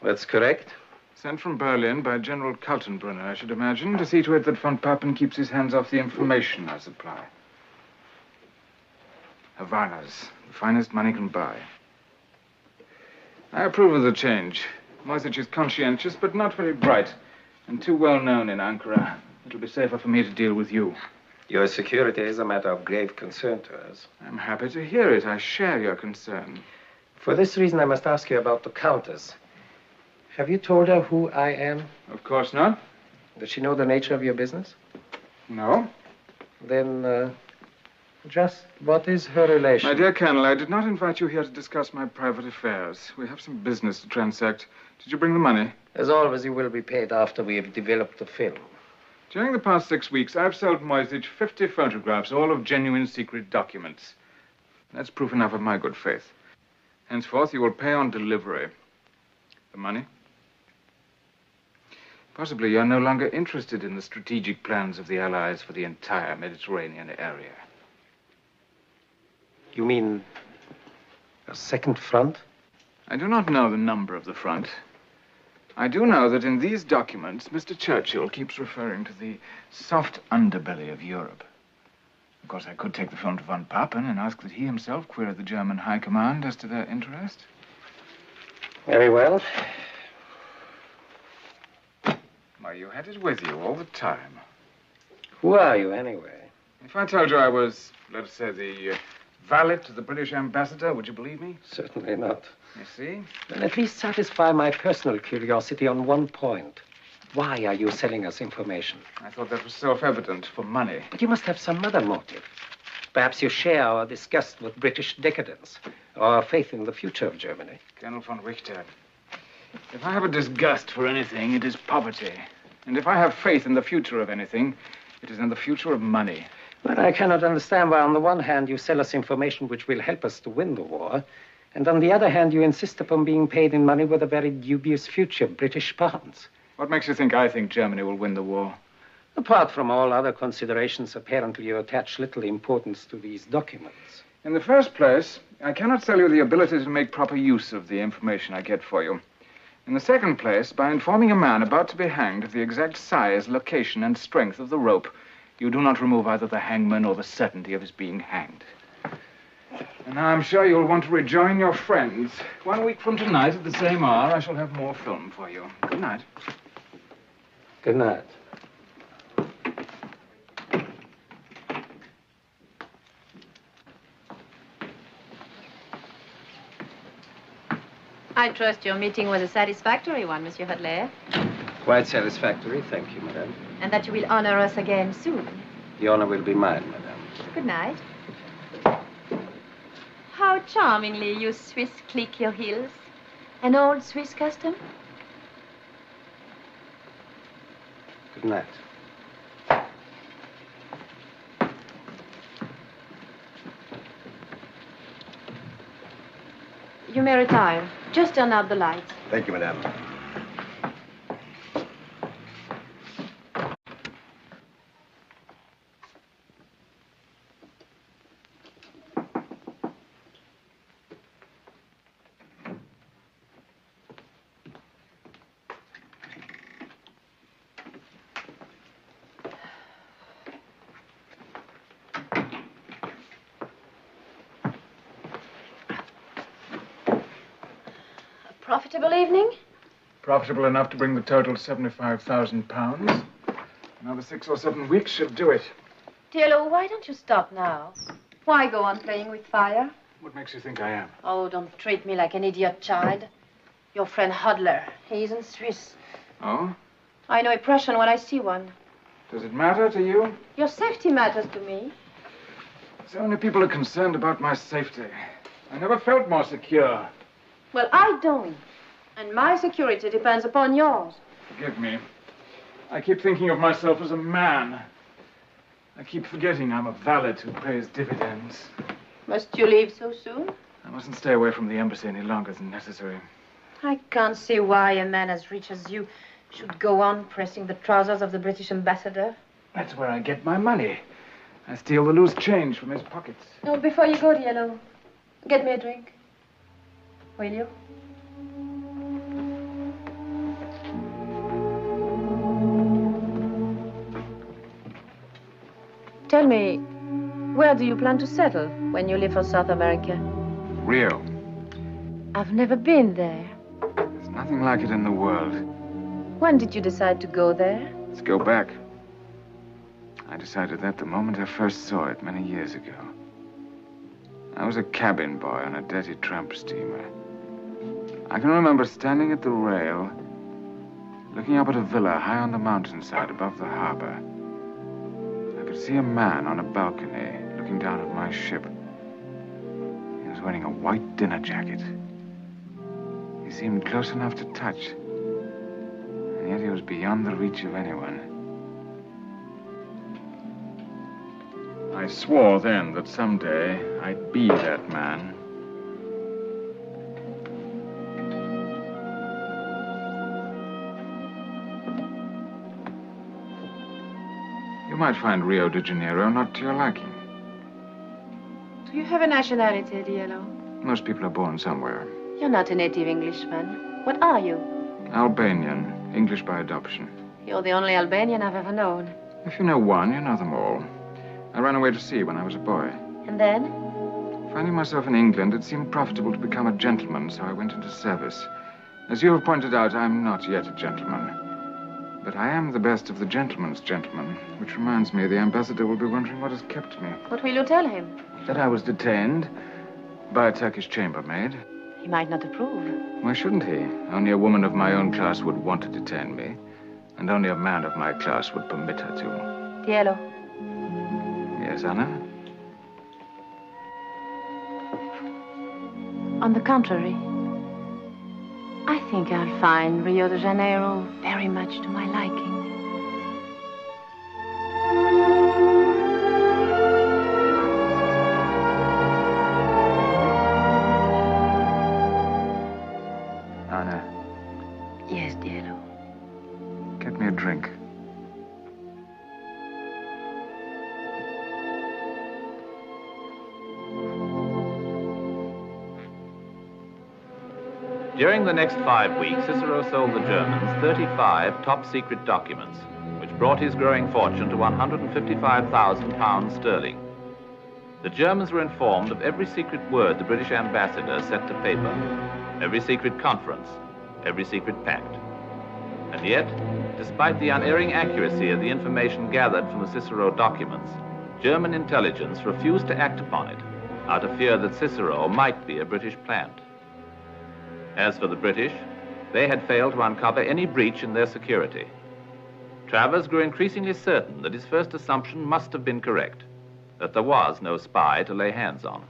That's correct. Sent from Berlin by General Kaltenbrunner, I should imagine, to see to it that von Papen keeps his hands off the information I supply. Havanas, the finest money can buy. I approve of the change. Moisich is conscientious, but not very bright, and too well known in Ankara. It'll be safer for me to deal with you. Your security is a matter of grave concern to us. I'm happy to hear it. I share your concern. For this reason, I must ask you about the Countess. Have you told her who I am? Of course not. Does she know the nature of your business? No. Then, just what is her relation? My dear Colonel, I did not invite you here to discuss my private affairs. We have some business to transact. Did you bring the money? As always, you will be paid after we have developed the film. During the past 6 weeks, I've sold Moisich 50 photographs, all of genuine secret documents. That's proof enough of my good faith. Henceforth, you will pay on delivery. The money? Possibly you're no longer interested in the strategic plans of the Allies for the entire Mediterranean area. You mean a second front? I do not know the number of the front. I do know that in these documents, Mr. Churchill keeps referring to the soft underbelly of Europe. Of course, I could take the phone to von Papen and ask that he himself query the German High Command as to their interest. Very well. Why, you had it with you all the time. Who are you, anyway? If I told you I was, let us say, the valet to the British ambassador, would you believe me? Certainly not. You see? Then at least satisfy my personal curiosity on one point. Why are you selling us information? I thought that was self-evident, for money. But you must have some other motive. Perhaps you share our disgust with British decadence, or our faith in the future of Germany. Colonel von Richter, if I have a disgust for anything, it is poverty. And if I have faith in the future of anything, it is in the future of money. But I cannot understand why, on the one hand, you sell us information which will help us to win the war, and on the other hand, you insist upon being paid in money with a very dubious future, British pounds. What makes you think I think Germany will win the war? Apart from all other considerations, apparently you attach little importance to these documents. In the first place, I cannot sell you the ability to make proper use of the information I get for you. In the second place, by informing a man about to be hanged of the exact size, location, and strength of the rope, you do not remove either the hangman or the certainty of his being hanged. And now I'm sure you'll want to rejoin your friends. 1 week from tonight, at the same hour, I shall have more film for you. Good night. Good night. I trust your meeting was a satisfactory one, Monsieur Hadley, Quite satisfactory, thank you, madame. and that you will honor us again soon. The honor will be mine, madame. Good night. How charmingly you Swiss click your heels. An old Swiss custom? Good night. You may retire. Just turn out the lights. Thank you, madame. Profitable evening? Profitable enough to bring the total to £75,000. Another 6 or 7 weeks should do it. Diello, why don't you stop now? Why go on playing with fire? What makes you think I am? Oh, don't treat me like an idiot child. Your friend Hodler, he isn't Swiss. Oh? I know a Prussian when I see one. Does it matter to you? Your safety matters to me. So many people are concerned about my safety. I never felt more secure. Well, I don't. And my security depends upon yours. Forgive me. I keep thinking of myself as a man. I keep forgetting I'm a valet who pays dividends. Must you leave so soon? I mustn't stay away from the embassy any longer than necessary. I can't see why a man as rich as you should go on pressing the trousers of the British ambassador. That's where I get my money. I steal the loose change from his pockets. Oh, before you go, Diello, get me a drink. Will you? Tell me, where do you plan to settle when you leave for South America? Rio. I've never been there. There's nothing like it in the world. When did you decide to go there? Let's go back. I decided that the moment I first saw it many years ago. I was a cabin boy on a dirty tramp steamer. I can remember standing at the rail, looking up at a villa high on the mountainside above the harbor. I could see a man on a balcony looking down at my ship. He was wearing a white dinner jacket. He seemed close enough to touch, and yet he was beyond the reach of anyone. I swore then that someday I'd be that man. You might find Rio de Janeiro not to your liking. Do you have a nationality, Diello? Most people are born somewhere. You're not a native Englishman. What are you? Albanian, English by adoption. You're the only Albanian I've ever known. If you know one, you know them all. I ran away to sea when I was a boy. And then? Finding myself in England, it seemed profitable to become a gentleman, so I went into service. As you have pointed out, I'm not yet a gentleman. But I am the best of the gentleman's gentlemen, which reminds me the ambassador will be wondering what has kept me. What will you tell him? That I was detained by a Turkish chambermaid. He might not approve. Why shouldn't he? Only a woman of my own class would want to detain me, and only a man of my class would permit her to. Diello. Yes, Anna? On the contrary, I think I'll find Rio de Janeiro very much to my liking. Anna. Yes, Diello. Get me a drink. During the next 5 weeks, Cicero sold the Germans 35 top-secret documents, which brought his growing fortune to £155,000 sterling. The Germans were informed of every secret word the British ambassador set to paper, every secret conference, every secret pact. And yet, despite the unerring accuracy of the information gathered from the Cicero documents, German intelligence refused to act upon it, out of fear that Cicero might be a British plant. As for the British, they had failed to uncover any breach in their security. Travers grew increasingly certain that his first assumption must have been correct, that there was no spy to lay hands on.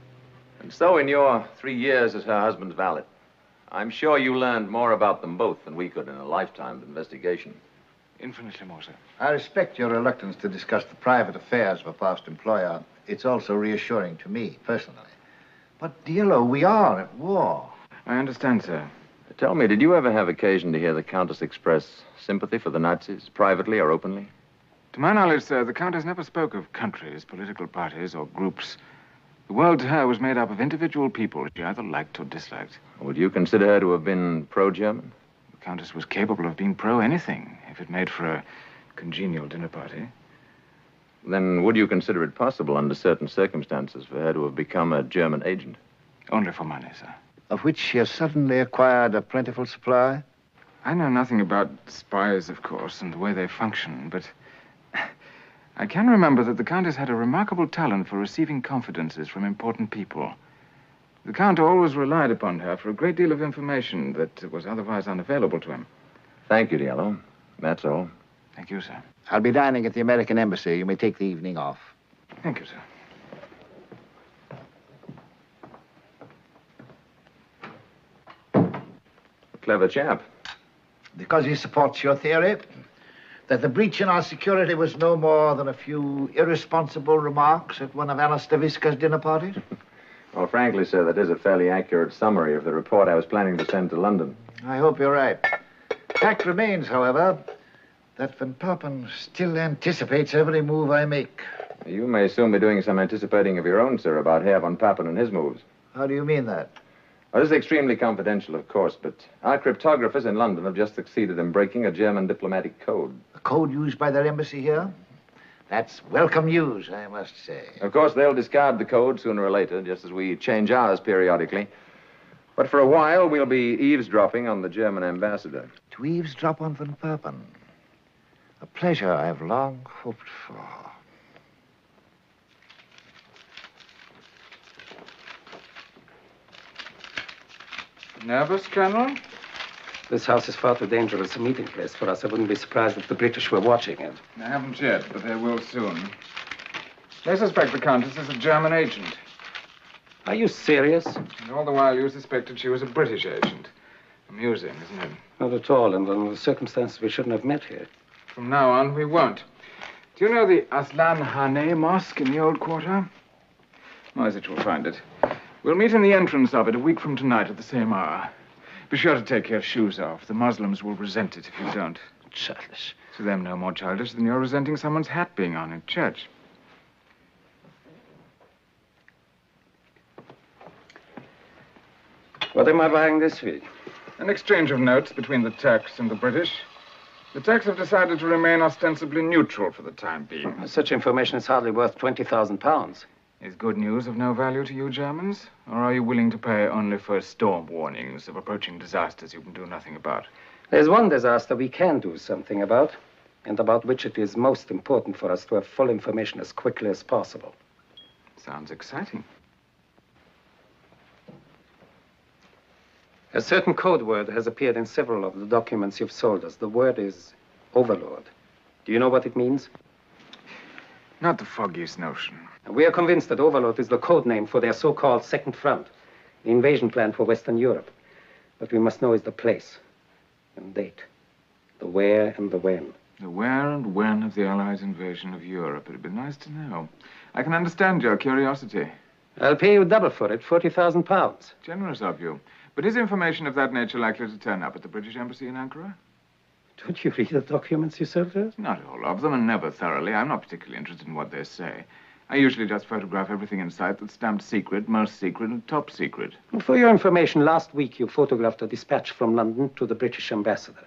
And so in your 3 years as her husband's valet, I'm sure you learned more about them both than we could in a lifetime of investigation. Infinitely more, sir. I respect your reluctance to discuss the private affairs of a past employer. It's also reassuring to me, personally. But, Diello, we are at war. I understand, sir. Tell me, did you ever have occasion to hear the Countess express sympathy for the Nazis, privately or openly? To my knowledge, sir, the Countess never spoke of countries, political parties, or groups. The world to her was made up of individual people she either liked or disliked. Would you consider her to have been pro-German? The Countess was capable of being pro-anything, if it made for a congenial dinner party. Then would you consider it possible, under certain circumstances, for her to have become a German agent? Only for money, sir. Of which she has suddenly acquired a plentiful supply? I know nothing about spies, of course, and the way they function, but I can remember that the Countess had a remarkable talent for receiving confidences from important people. The Count always relied upon her for a great deal of information that was otherwise unavailable to him. Thank you, Diello. That's all. Thank you, sir. I'll be dining at the American Embassy. You may take the evening off. Thank you, sir. Clever chap. Because he supports your theory that the breach in our security was no more than a few irresponsible remarks at one of Alistair Visca's dinner parties? Well, frankly, sir, that is a fairly accurate summary of the report I was planning to send to London. I hope you're right. Fact remains, however, that Van Papen still anticipates every move I make. You may soon be doing some anticipating of your own, sir, about Herr Van Papen and his moves. How do you mean that? Well, this is extremely confidential, of course, but our cryptographers in London have just succeeded in breaking a German diplomatic code. A code used by their embassy here? That's welcome news, I must say. Of course, they'll discard the code sooner or later, just as we change ours periodically. But for a while, we'll be eavesdropping on the German ambassador. To eavesdrop on Van Papen. A pleasure I've long hoped for. Nervous, Colonel? This house is far too dangerous a meeting place for us. I wouldn't be surprised if the British were watching it. I haven't yet, but they will soon. They suspect the Countess is a German agent. Are you serious? And all the while you suspected she was a British agent. Amusing, isn't it? Not at all, and under the circumstances we shouldn't have met here. From now on, we won't. Do you know the Aslan Hane Mosque in the old quarter? Moisich will find it. We'll meet in the entrance of it a week from tonight at the same hour. Be sure to take your shoes off. The Muslims will resent it if you don't. Childish. To them, no more childish than you're resenting someone's hat being on in church. What am I buying this week? An exchange of notes between the Turks and the British. The Turks have decided to remain ostensibly neutral for the time being. Such information is hardly worth 20,000 pounds. Is good news of no value to you Germans? Or are you willing to pay only for storm warnings of approaching disasters you can do nothing about? There's one disaster we can do something about, and about which it is most important for us to have full information as quickly as possible. Sounds exciting. A certain code word has appeared in several of the documents you've sold us. The word is overlord. Do you know what it means? Not the foggiest notion. We are convinced that overlord is the code name for their so-called second front, the invasion plan for Western Europe. What we must know is the place and date, the where and the when. The where and when of the Allies' invasion of Europe. It'd be nice to know. I can understand your curiosity. I'll pay you double for it, 40,000 pounds. Generous of you. But is information of that nature likely to turn up at the British Embassy in Ankara? Don't you read the documents you sold to us? Not all of them, and never thoroughly. I'm not particularly interested in what they say. I usually just photograph everything in sight that's stamped secret, most secret, and top secret. For your information, last week you photographed a dispatch from London to the British ambassador.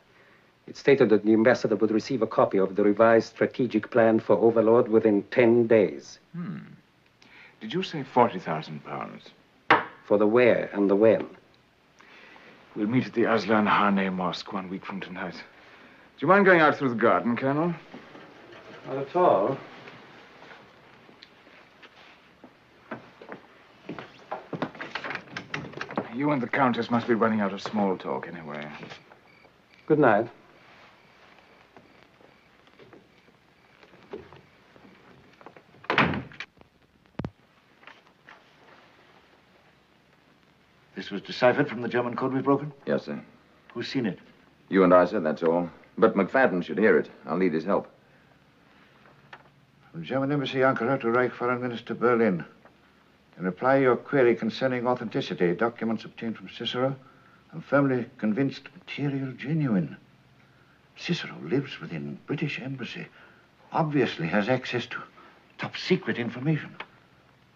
It stated that the ambassador would receive a copy of the revised strategic plan for Overlord within 10 days. Did you say 40,000 pounds? For the where and the when. We'll meet at the Aslan Hane Mosque 1 week from tonight. Do you mind going out through the garden, Colonel? Not at all. You and the Countess must be running out of small talk anyway. Good night. This was deciphered from the German code we've broken? Yes, sir. Who's seen it? You and I, sir, that's all. But McFadden should hear it. I'll need his help. From German Embassy, Ankara, to Reich Foreign Minister, Berlin. In reply to your query concerning authenticity, documents obtained from Cicero, I'm firmly convinced material genuine. Cicero lives within British Embassy, obviously has access to top secret information.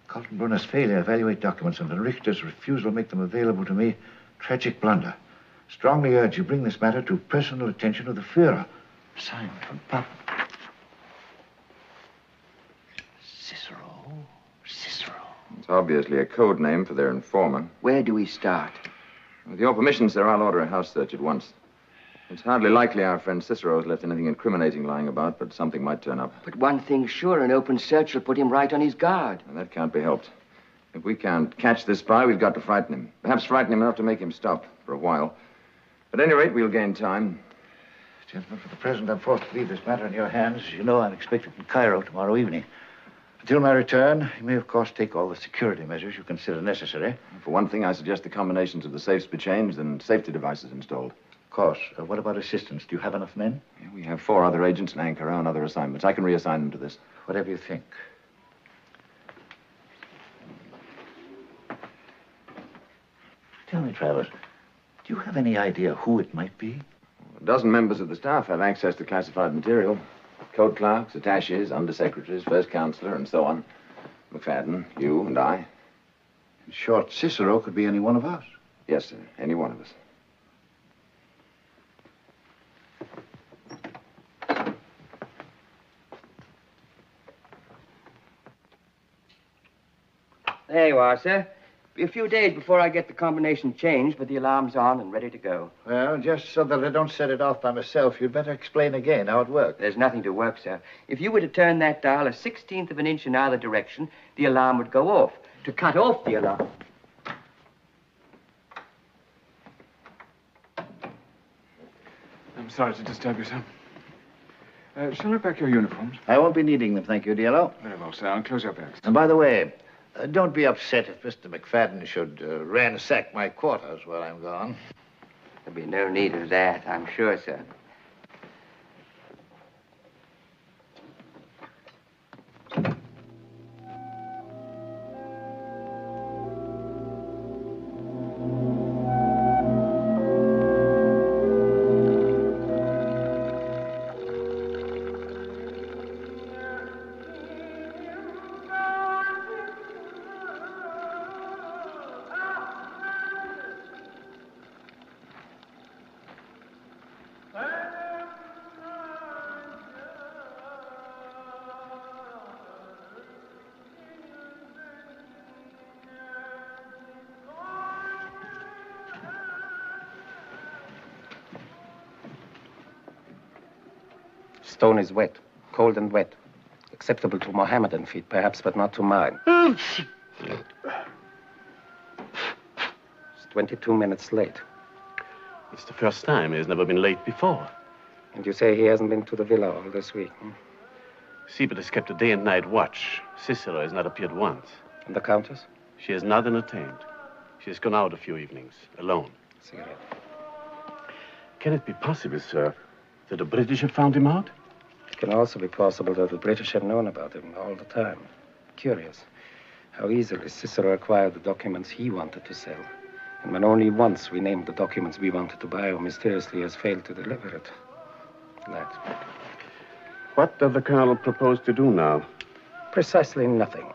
Kaltenbrunner's failure to evaluate documents and Von Richter's refusal to make them available to me, tragic blunder. Strongly urge you bring this matter to personal attention of the Führer. Signed, von Papen. Cicero. It's obviously a code name for their informer. Where do we start? With your permission, sir, I'll order a house search at once. It's hardly likely our friend Cicero has left anything incriminating lying about, but something might turn up. But one thing's sure, an open search will put him right on his guard. And that can't be helped. If we can't catch this spy, we've got to frighten him. Perhaps frighten him enough to make him stop for a while. At any rate, we'll gain time. Gentlemen, for the present, I'm forced to leave this matter in your hands. As you know, I'm expected in Cairo tomorrow evening. Until my return, you may, of course, take all the security measures you consider necessary. For one thing, I suggest the combinations of the safes be changed and safety devices installed. Of course. What about assistance? Do you have enough men? Yeah, we have 4 other agents in Ankara on other assignments. I can reassign them to this. Whatever you think. Tell me, Travers, do you have any idea who it might be? A dozen members of the staff have access to classified material. Code clerks, attaches, undersecretaries, first counselor, and so on. McFadden, you, and I. In short, Cicero could be any one of us. Yes, sir. Any one of us. There you are, sir. Be a few days before I get the combination changed, but the alarm's on and ready to go. Well, just so that I don't set it off by myself, you'd better explain again how it works. There's nothing to work, sir. If you were to turn that dial a 1/16 of an inch in either direction, the alarm would go off. To cut off the alarm... I'm sorry to disturb you, sir. Shall I pack your uniforms? I won't be needing them, thank you, Diello. Very well, sir. I'll close your bags. And by the way, don't be upset if Mr. McFadden should ransack my quarters while I'm gone. There'll be no need of that, I'm sure, sir. Stone is wet, cold and wet. Acceptable to Mohammedan feet, perhaps, but not to mine. It's 22 minutes late. It's the first time. He has never been late before. And you say he hasn't been to the villa all this week, hmm? Siebert has kept a day and night watch. Cicero has not appeared once. And the Countess? She has not entertained. She has gone out a few evenings, alone. Cigarette. Can it be possible, sir, that the British have found him out? It can also be possible that the British have known about him all the time. Curious how easily Cicero acquired the documents he wanted to sell. And when only once we named the documents we wanted to buy, or mysteriously has failed to deliver it. That. What does the colonel propose to do now? Precisely nothing.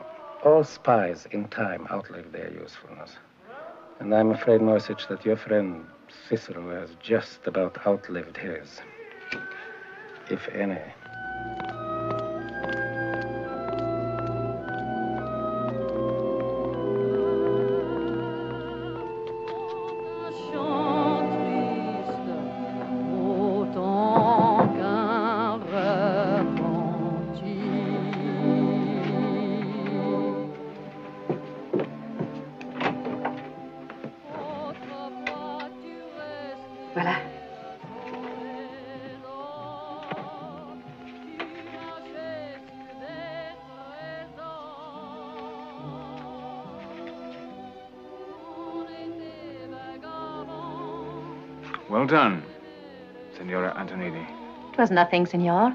All spies in time outlive their usefulness. And I'm afraid, Norsich, that your friend Cicero has just about outlived his. If any. Voilà. Well done, Signora Antonini. It was nothing, Signor.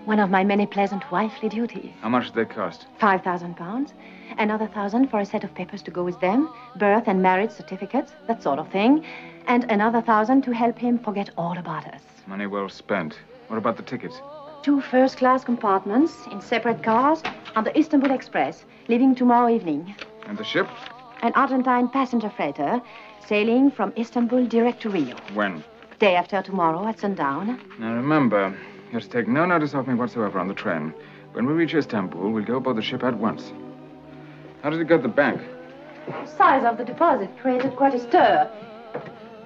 One of my many pleasant wifely duties. How much did they cost? £5,000. Another 1,000 for a set of papers to go with them. Birth and marriage certificates, that sort of thing. And another 1,000 to help him forget all about us. Money well spent. What about the tickets? 2 first-class compartments in separate cars on the Istanbul Express, leaving tomorrow evening. And the ship? An Argentine passenger freighter sailing from Istanbul direct to Rio. When? Day after tomorrow at sundown. Now remember, you have to take no notice of me whatsoever on the train. When we reach Istanbul, we'll go aboard the ship at once. How did it go to the bank? The size of the deposit created quite a stir.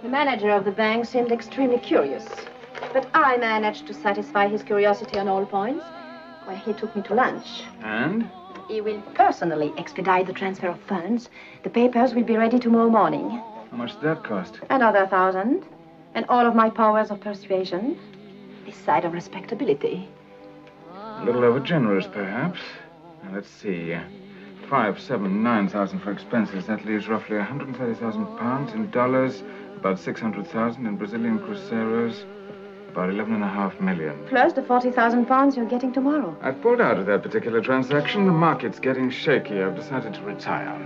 The manager of the bank seemed extremely curious. But I managed to satisfy his curiosity on all points when he took me to lunch. And? He will personally expedite the transfer of funds. The papers will be ready tomorrow morning. How much did that cost? Another 1,000. And all of my powers of persuasion. This side of respectability. A little over generous, perhaps. Now, let's see. 5, 7, 9,000 for expenses. That leaves roughly 130,000 pounds in dollars, about 600,000 in Brazilian cruceros, about 11.5 million. Plus the 40,000 pounds you're getting tomorrow. I've pulled out of that particular transaction. The market's getting shaky. I've decided to retire.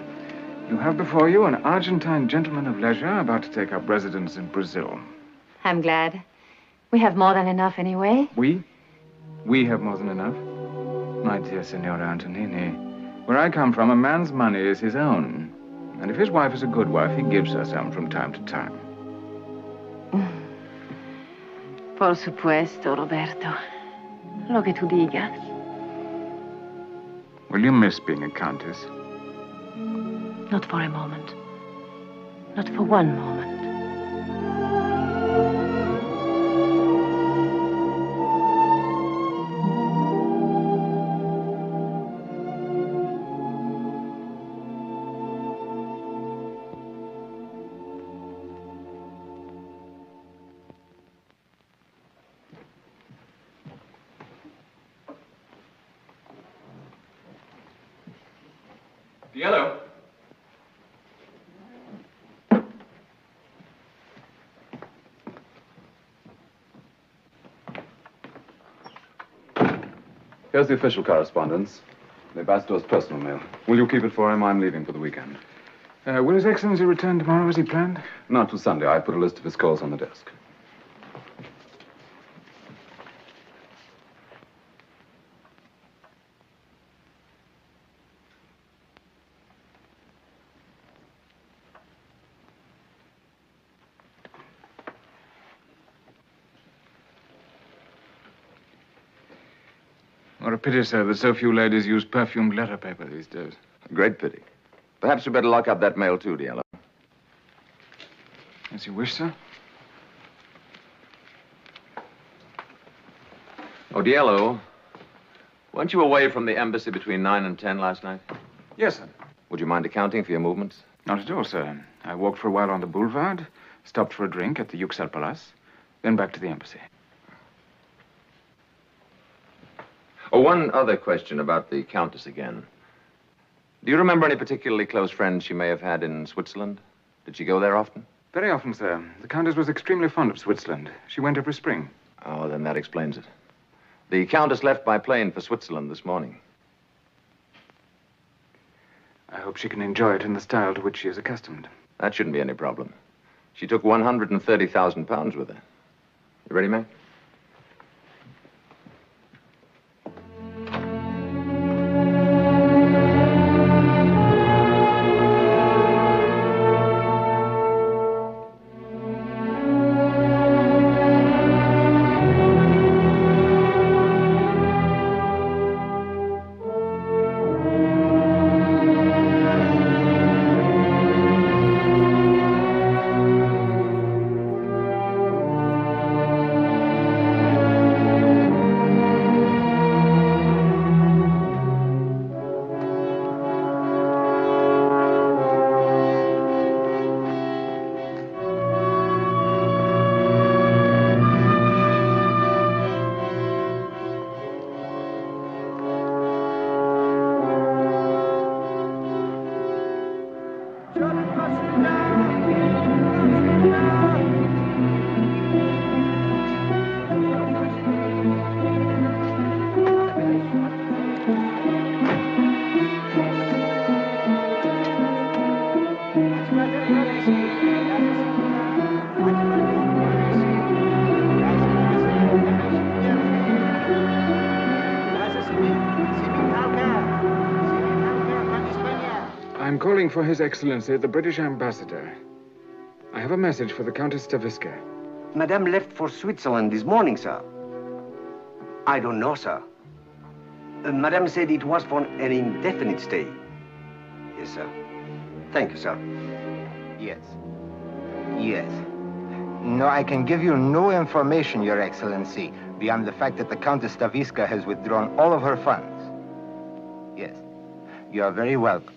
You have before you an Argentine gentleman of leisure about to take up residence in Brazil. I'm glad. We have more than enough anyway. We? We have more than enough? My dear Signora Antonini, where I come from, a man's money is his own. And if his wife is a good wife, he gives her some from time to time. Por supuesto, Roberto. Lo que tú digas. Will you miss being a countess? Not for a moment. Not for one moment. Diello. Here's the official correspondence. The ambassador's personal mail. Will you keep it for him? I'm leaving for the weekend. Will His Excellency return tomorrow as he planned? Not till Sunday. I put a list of his calls on the desk. What a pity, sir, that so few ladies use perfumed letter paper these days. A great pity. Perhaps you better lock up that mail too, Diello. As you wish, sir. Oh, Diello, weren't you away from the embassy between 9 and 10 last night? Yes, sir. Would you mind accounting for your movements? Not at all, sir. I walked for a while on the boulevard, stopped for a drink at the Yuxel Palace, then back to the embassy. Oh, one other question about the Countess again. Do you remember any particularly close friends she may have had in Switzerland? Did she go there often? Very often, sir. The Countess was extremely fond of Switzerland. She went every spring. Oh, then that explains it. The Countess left by plane for Switzerland this morning. I hope she can enjoy it in the style to which she is accustomed. That shouldn't be any problem. She took 130,000 pounds with her. You ready, Mac? I'm calling for His Excellency, the British Ambassador. I have a message for the Countess Stavisca. Madame left for Switzerland this morning, sir. I don't know, sir. Madame said it was for an indefinite stay. Yes, sir. Thank you, sir. Yes. Yes. No, I can give you no information, Your Excellency, beyond the fact that the Countess Stavisca has withdrawn all of her funds. Yes. You are very welcome.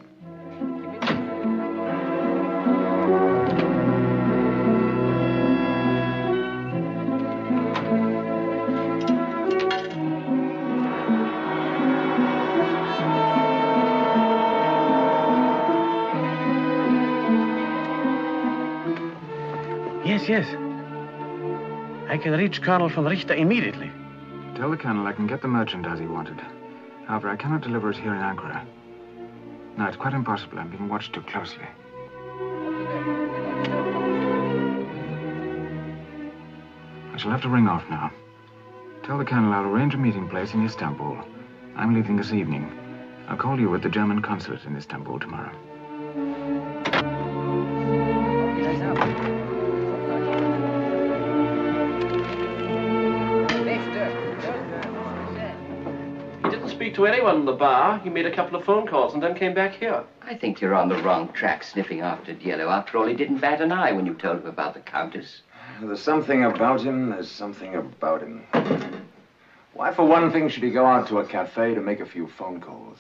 Yes. I can reach Colonel von Richter immediately. Tell the Colonel I can get the merchandise he wanted. However, I cannot deliver it here in Ankara. No, it's quite impossible. I'm being watched too closely. I shall have to ring off now. Tell the Colonel I'll arrange a meeting place in Istanbul. I'm leaving this evening. I'll call you at the German consulate in Istanbul tomorrow. He didn't speak to anyone in the bar. He made a couple of phone calls and then came back here. I think you're on the wrong track sniffing after Diello. After all, he didn't bat an eye when you told him about the Countess. There's something about him. There's something about him. Why, for one thing, should he go out to a cafe to make a few phone calls?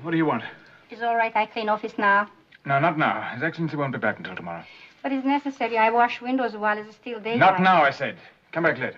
What do you want? It's all right, I clean office now. No, not now. His Excellency won't be back until tomorrow. But it's necessary. I wash windows while it's still daylight. Not now, I said. Come back later.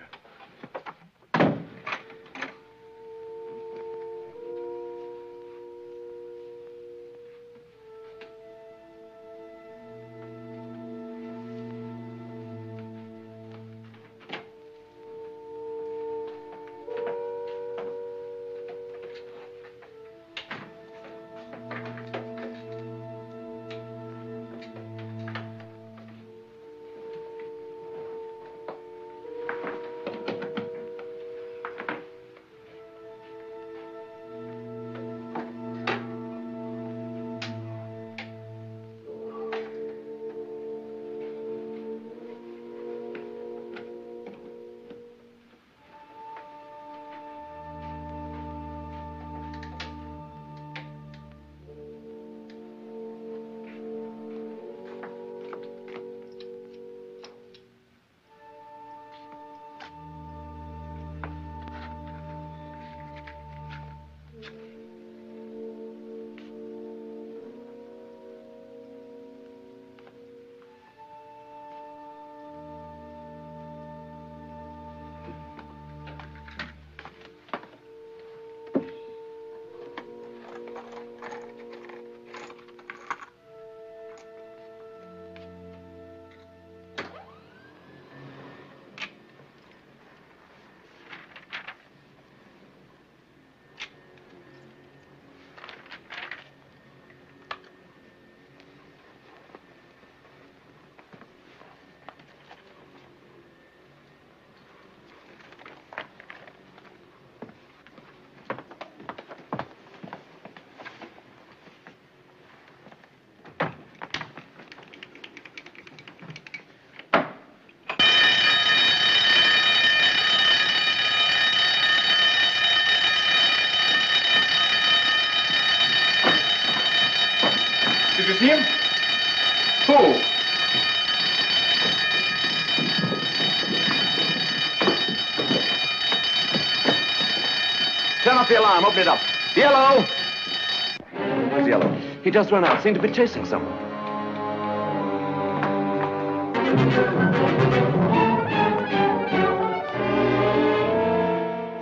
Did you see him? Who? Turn off the alarm. Open it up. Diello! Where's Diello? He just ran out. Seemed to be chasing someone.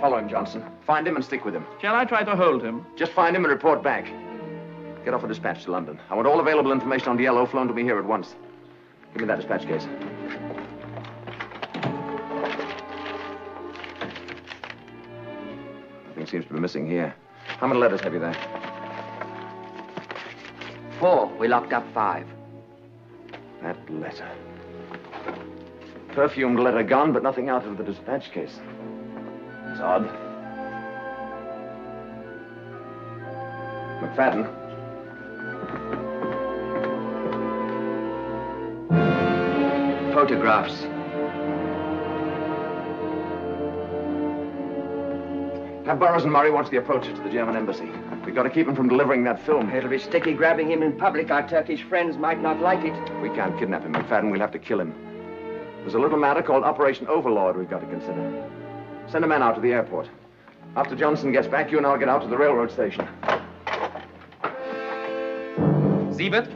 Follow him, Johnson. Find him and stick with him. Shall I try to hold him? Just find him and report back. Get off a dispatch to London. I want all available information on Diello flown to me here at once. Give me that dispatch case. Nothing seems to be missing here. How many letters have you there? 4. We locked up 5. That letter. Perfumed letter gone, but nothing out of the dispatch case. It's odd. McFadden. Photographs. Have Burroughs and Murray watch the approach to the German embassy. We've got to keep him from delivering that film. It'll be sticky grabbing him in public. Our Turkish friends might not like it. We can't kidnap him, McFadden. We'll have to kill him. There's a little matter called Operation Overlord we've got to consider. Send a man out to the airport. After Johnson gets back, you and I'll get out to the railroad station. Siebert,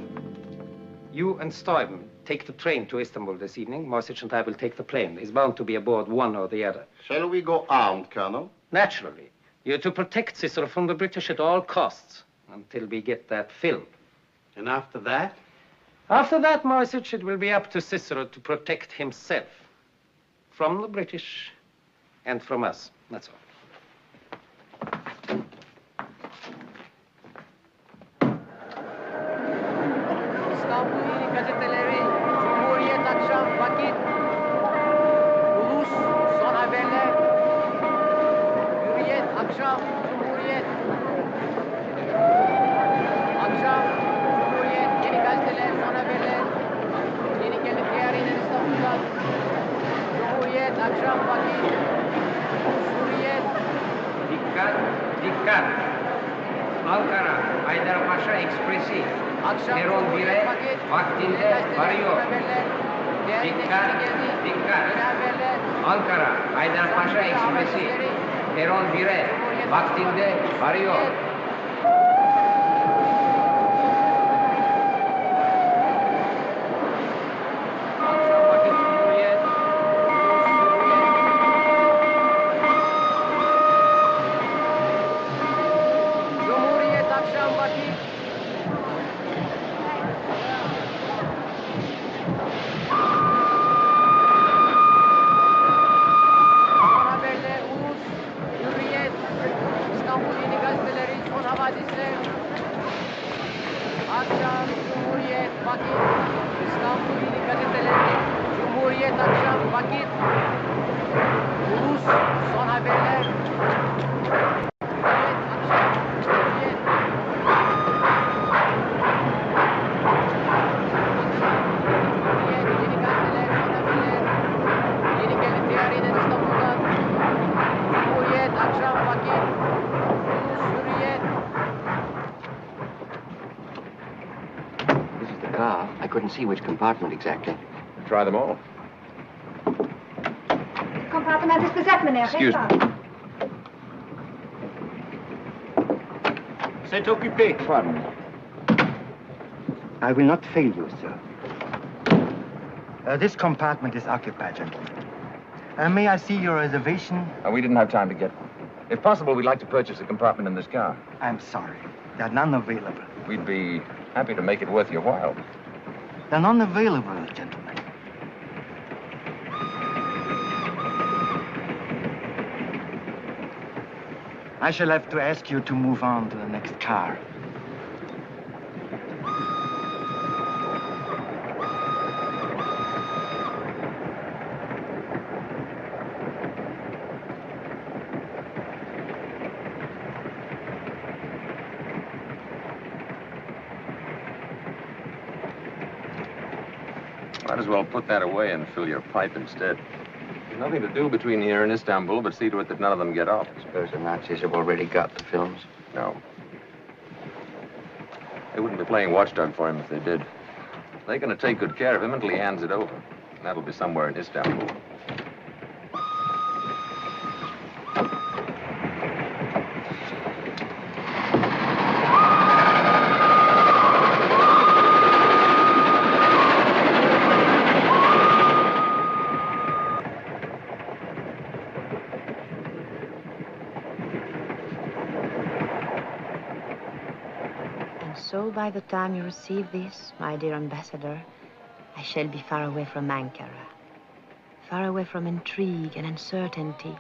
you and Stuyven take the train to Istanbul this evening. Moisich and I will take the plane. He's bound to be aboard one or the other. Shall we go armed, Colonel? Naturally. You're to protect Cicero from the British at all costs until we get that film. And after that? After that, Moisich, it will be up to Cicero to protect himself from the British and from us. That's all. Dikkat! Ankara, Haydarpaşa Ekspresi. Peron 1'e vaktinde varıyor. Dikkat! Dikkat! Ankara, Haydarpaşa Ekspresi. Peron 1'e vaktinde varıyor. vakit. İstanbul ili gazetelerinde Cumhuriyet akşam vakit. Ulus son haberler. I couldn't see which compartment exactly. Try them all. Compartiment is bezet, meneer. Excuse me. C'est occupé. Pardon. I will not fail you, sir. This compartment is occupied, gentlemen. May I see your reservation? We didn't have time to get one. If possible, we'd like to purchase a compartment in this car. I'm sorry. There are none available. We'd be happy to make it worth your while. They're none available, gentlemen. I shall have to ask you to move on to the next car. Might as well put that away and fill your pipe instead. There's nothing to do between here and Istanbul but see to it that none of them get off. I suppose the Nazis have already got the films. No. They wouldn't be playing watchdog for him if they did. They're going to take good care of him until he hands it over. And that'll be somewhere in Istanbul. So by the time you receive this, my dear ambassador, I shall be far away from Ankara, far away from intrigue and uncertainty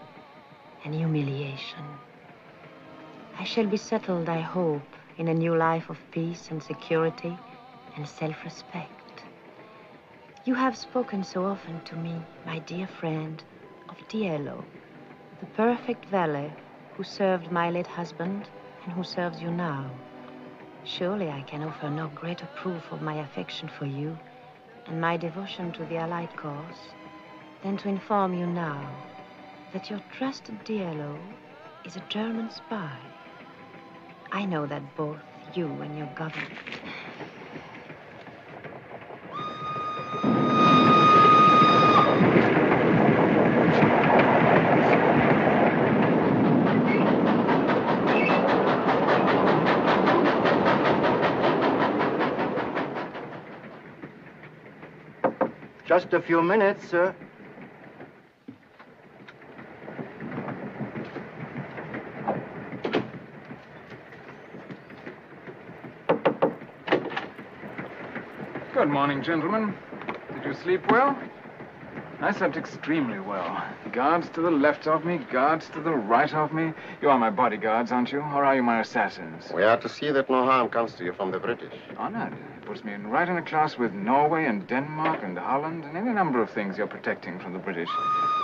and humiliation. I shall be settled, I hope, in a new life of peace and security and self-respect. You have spoken so often to me, my dear friend, of Diello, the perfect valet who served my late husband and who serves you now. Surely I can offer no greater proof of my affection for you and my devotion to the Allied cause than to inform you now that your trusted Diello is a German spy. I know that both you and your government... Just a few minutes, sir. Good morning, gentlemen. Did you sleep well? I slept extremely well. Guards to the left of me, guards to the right of me. You are my bodyguards, aren't you? Or are you my assassins? We are to see that no harm comes to you from the British. Honored. It puts me right in a class with Norway and Denmark and Holland and any number of things you're protecting from the British.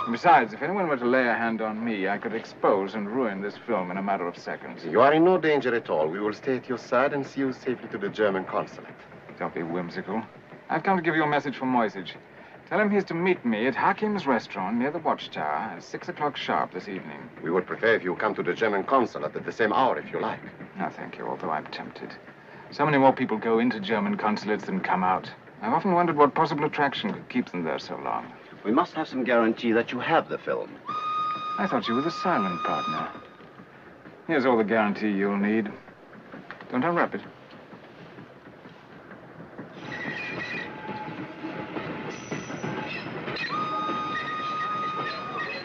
And besides, if anyone were to lay a hand on me, I could expose and ruin this film in a matter of seconds. You are in no danger at all. We will stay at your side and see you safely to the German consulate. Don't be whimsical. I've come to give you a message from Moisage. Tell him he's to meet me at Hakim's restaurant near the Watchtower at 6 o'clock sharp this evening. We would prefer if you come to the German consulate at the same hour if you like. No, thank you, although I'm tempted. So many more people go into German consulates than come out. I've often wondered what possible attraction could keep them there so long. We must have some guarantee that you have the film. I thought you were the silent partner. Here's all the guarantee you'll need. Don't unwrap it.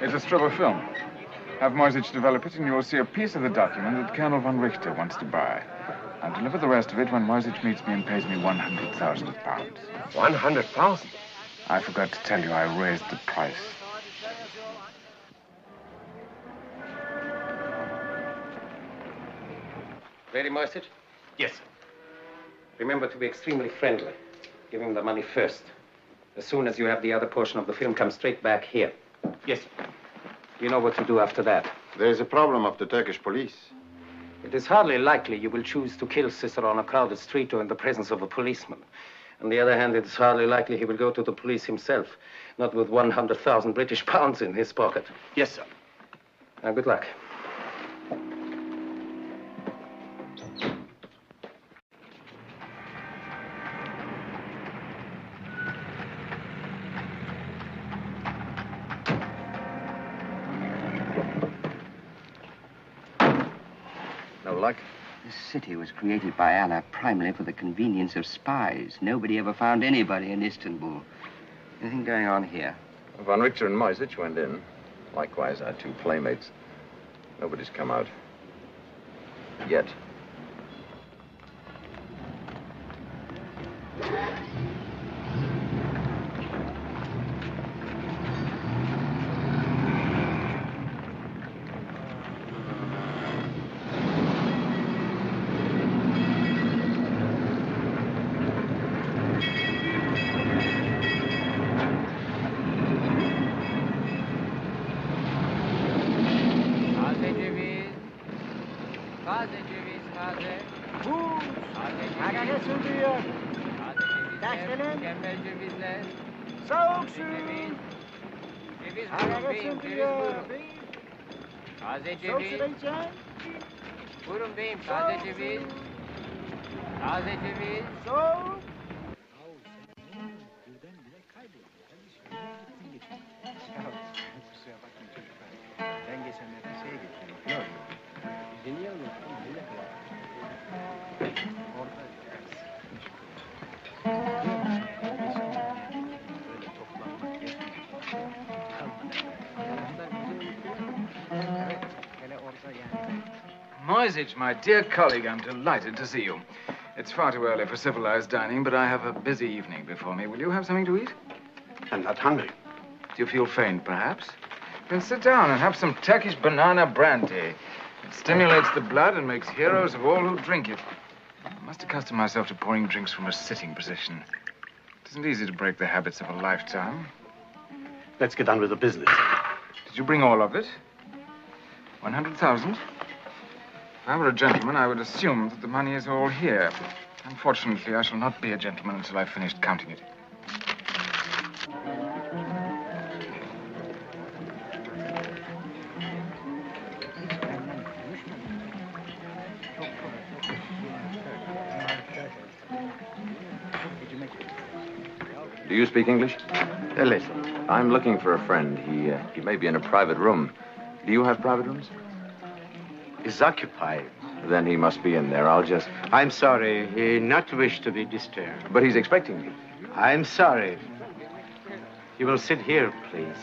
It's a strip of film. Have Moisich develop it, and you will see a piece of the document that Colonel von Richter wants to buy. I'll deliver the rest of it when Moisich meets me and pays me 100,000 pounds. 100,000? I forgot to tell you I raised the price. Ready, Moisich? Yes, sir. Remember to be extremely friendly. Give him the money first. As soon as you have the other portion of the film, come straight back here. Yes, sir. You know what to do after that. There's a problem of the Turkish police. It is hardly likely you will choose to kill Cicero on a crowded street or in the presence of a policeman. On the other hand, it is hardly likely he will go to the police himself, not with 100,000 British pounds in his pocket. Yes, sir. Now, good luck. No luck? This city was created by Allah primarily for the convenience of spies. Nobody ever found anybody in Istanbul. Anything going on here? Von Richter and Moisich went in. Likewise, our two playmates. Nobody's come out. Yet. Taze ceviz. Buyurun beyim, taze ceviz. Taze ceviz. Soğuk. Ben geçenlerde şeye gittim. Yok. Dinliyor musun? Orada Moisich, my dear colleague, I'm delighted to see you. It's far too early for civilized dining, but I have a busy evening before me. Will you have something to eat? I'm not hungry. Do you feel faint, perhaps? Then sit down and have some Turkish banana brandy. It stimulates the blood and makes heroes of all who drink it. I must accustom myself to pouring drinks from a sitting position. It isn't easy to break the habits of a lifetime. Let's get on with the business. Did you bring all of it? 100,000? If I were a gentleman, I would assume that the money is all here. Unfortunately, I shall not be a gentleman until I've finished counting it. Do you speak English? A little. I'm looking for a friend. He may be in a private room. Do you have private rooms? Is occupied. Then he must be in there. I'll just... I'm sorry. He not wish to be disturbed. But he's expecting me. I'm sorry. You will sit here, please.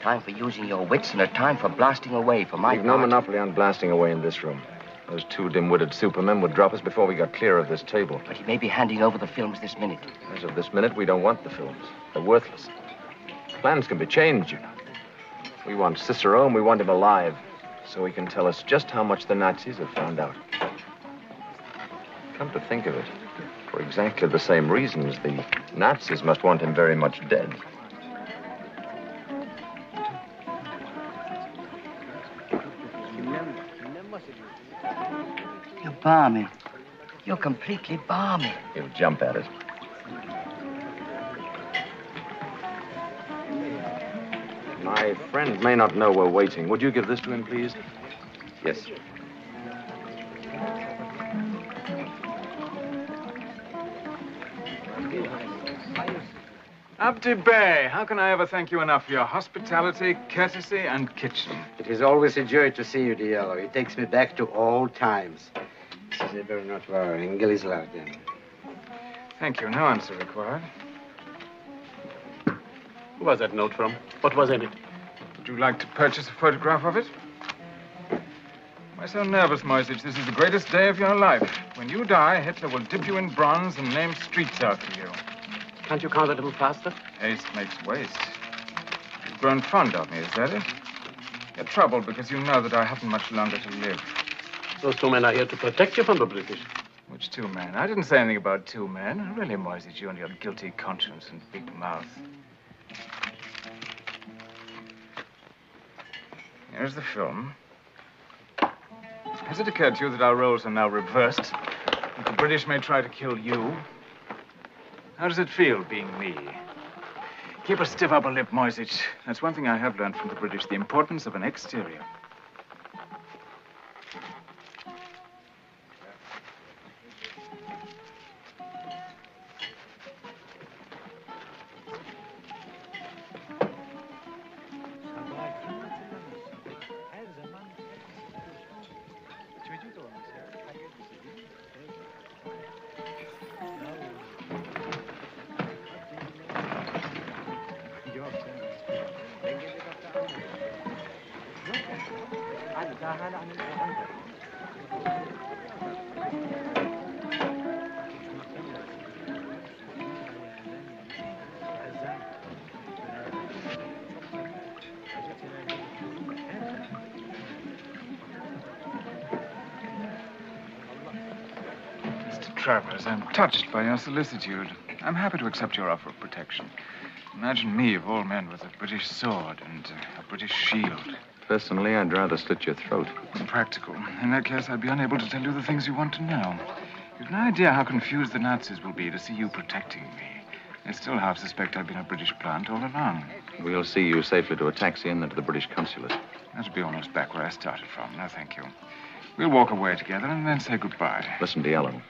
Time for using your wits and a time for blasting away for my We've no monopoly on blasting away in this room. Those two dim-witted supermen would drop us before we got clear of this table. But he may be handing over the films this minute. As of this minute, we don't want the films. They're worthless. Plans can be changed, you know. We want Cicero, and we want him alive, so he can tell us just how much the Nazis have found out. Come to think of it, for exactly the same reasons, the Nazis must want him very much dead. You're balmy. You're completely balmy. He'll jump at it. My friend may not know we're waiting. Would you give this to him, please? Yes. Abdi Bey, how can I ever thank you enough for your hospitality, courtesy, and kitchen? It is always a joy to see you, Diello. It takes me back to old times. Size not var, İngilizlerden. Thank you. No answer required. Who was that note from? What was in it? Would you like to purchase a photograph of it? Why so nervous, Moisich? This is the greatest day of your life. When you die, Hitler will dip you in bronze and name streets after you. Can't you count a little faster? Haste makes waste. You've grown fond of me, is that it? You're troubled because you know that I haven't much longer to live. Those two men are here to protect you from the British. Which two men? I didn't say anything about two men. Really, Moisey, you and your guilty conscience and big mouth. Here's the film. Has it occurred to you that our roles are now reversed? That the British may try to kill you? How does it feel being me? Keep a stiff upper lip, Moisey. That's one thing I have learned from the British, the importance of an exterior. Travers, I'm touched by your solicitude. I'm happy to accept your offer of protection. Imagine me, of all men, with a British sword and a British shield. Personally, I'd rather slit your throat. Impractical. In that case, I'd be unable to tell you the things you want to know. You've no idea how confused the Nazis will be to see you protecting me. They still half suspect I've been a British plant all along. We'll see you safely to a taxi and then to the British consulate. That'll be almost back where I started from. No, thank you. We'll walk away together and then say goodbye. Listen, Diello.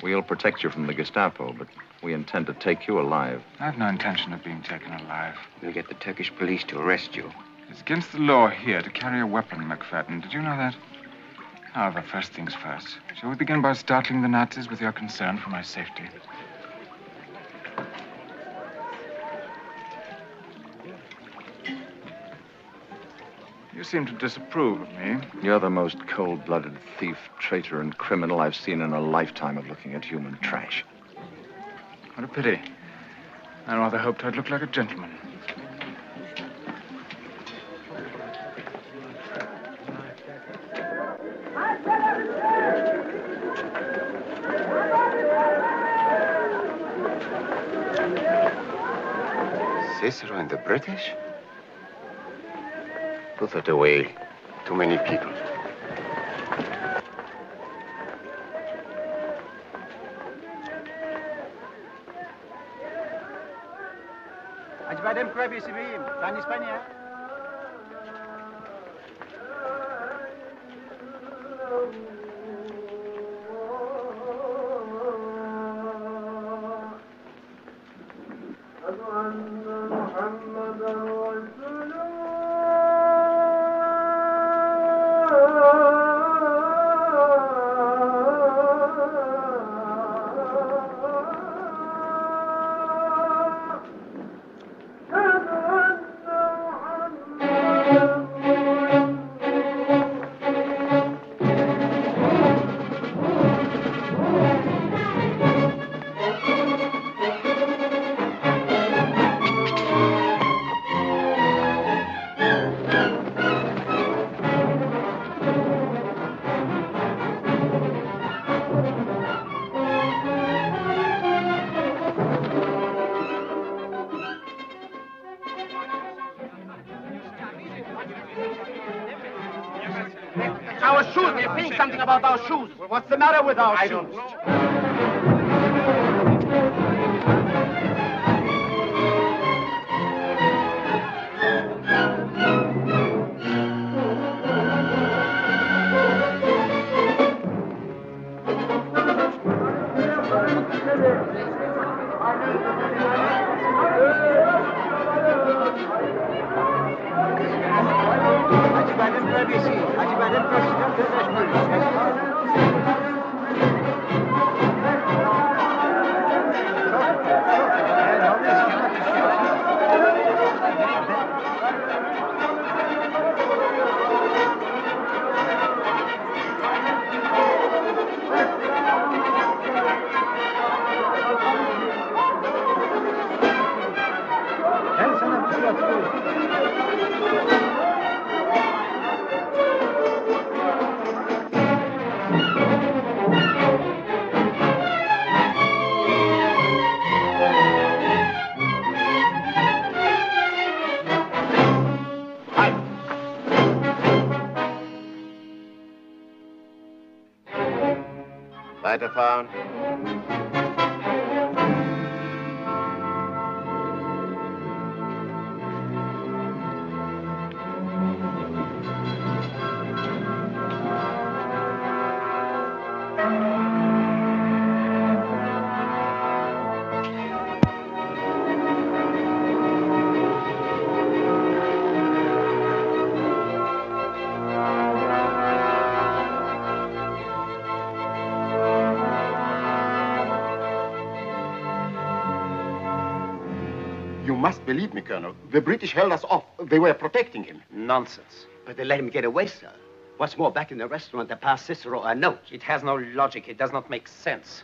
We'll protect you from the Gestapo, but we intend to take you alive. I've no intention of being taken alive. We'll get the Turkish police to arrest you. It's against the law here to carry a weapon, McFadden. Did you know that? However, first things first. Shall we begin by startling the Nazis with your concern for my safety? You seem to disapprove of me. You're the most cold-blooded thief, traitor, and criminal I've seen in a lifetime of looking at human trash. What a pity. I rather hoped I'd look like a gentleman. Cicero and the British? Put that away. Too many people. Our shoes. We're saying something about our shoes. Well, what's the matter with our shoes? I don't know. cytophone. You must believe me, Colonel. The British held us off. They were protecting him. Nonsense. But they let him get away, sir. What's more, back in the restaurant, they passed Cicero a note. It has no logic. It does not make sense.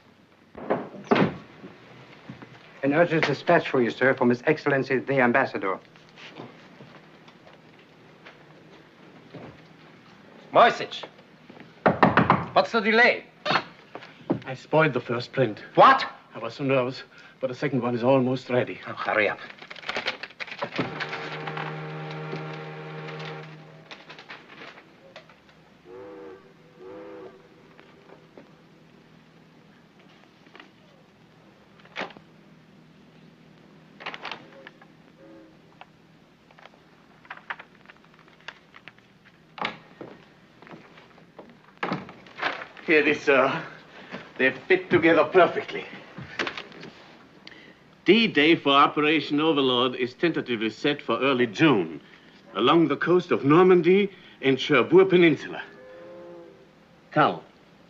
An urgent dispatch for you, sir, from His Excellency the Ambassador. Moisich, what's the delay? I spoiled the first print. What? I was so nervous, but the second one is almost ready. Oh, hurry up. Here it is, sir. They fit together perfectly. D-Day for Operation Overlord is tentatively set for early June, along the coast of Normandy and Cherbourg Peninsula. Cal,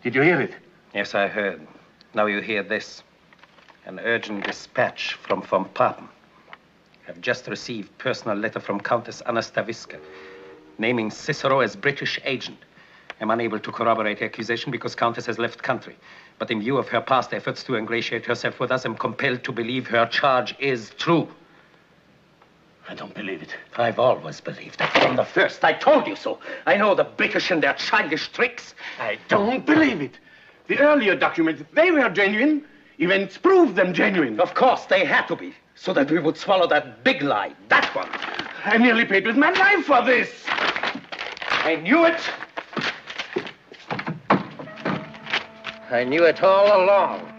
did you hear it? Yes, I heard. Now you hear this. An urgent dispatch from von Papen. I've just received personal letter from Countess Anna Stavisca, naming Cicero as British agent. I'm unable to corroborate the accusation because Countess has left country. But in view of her past efforts to ingratiate herself with us, I'm compelled to believe her charge is true. I don't believe it. I've always believed it from the first. I told you so. I know the British and their childish tricks. I don't believe it. The earlier documents, they were genuine. Events proved them genuine. Of course, they had to be, so that we would swallow that big lie, that one. I nearly paid with my life for this. I knew it. I knew it all along.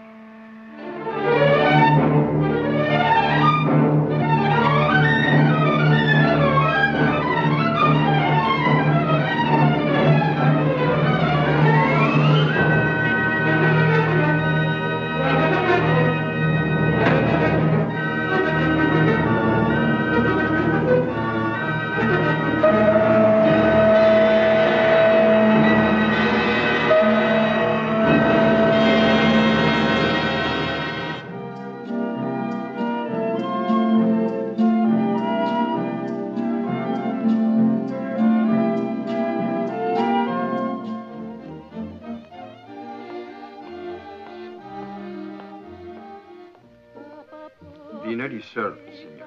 Dinner is served, Signor.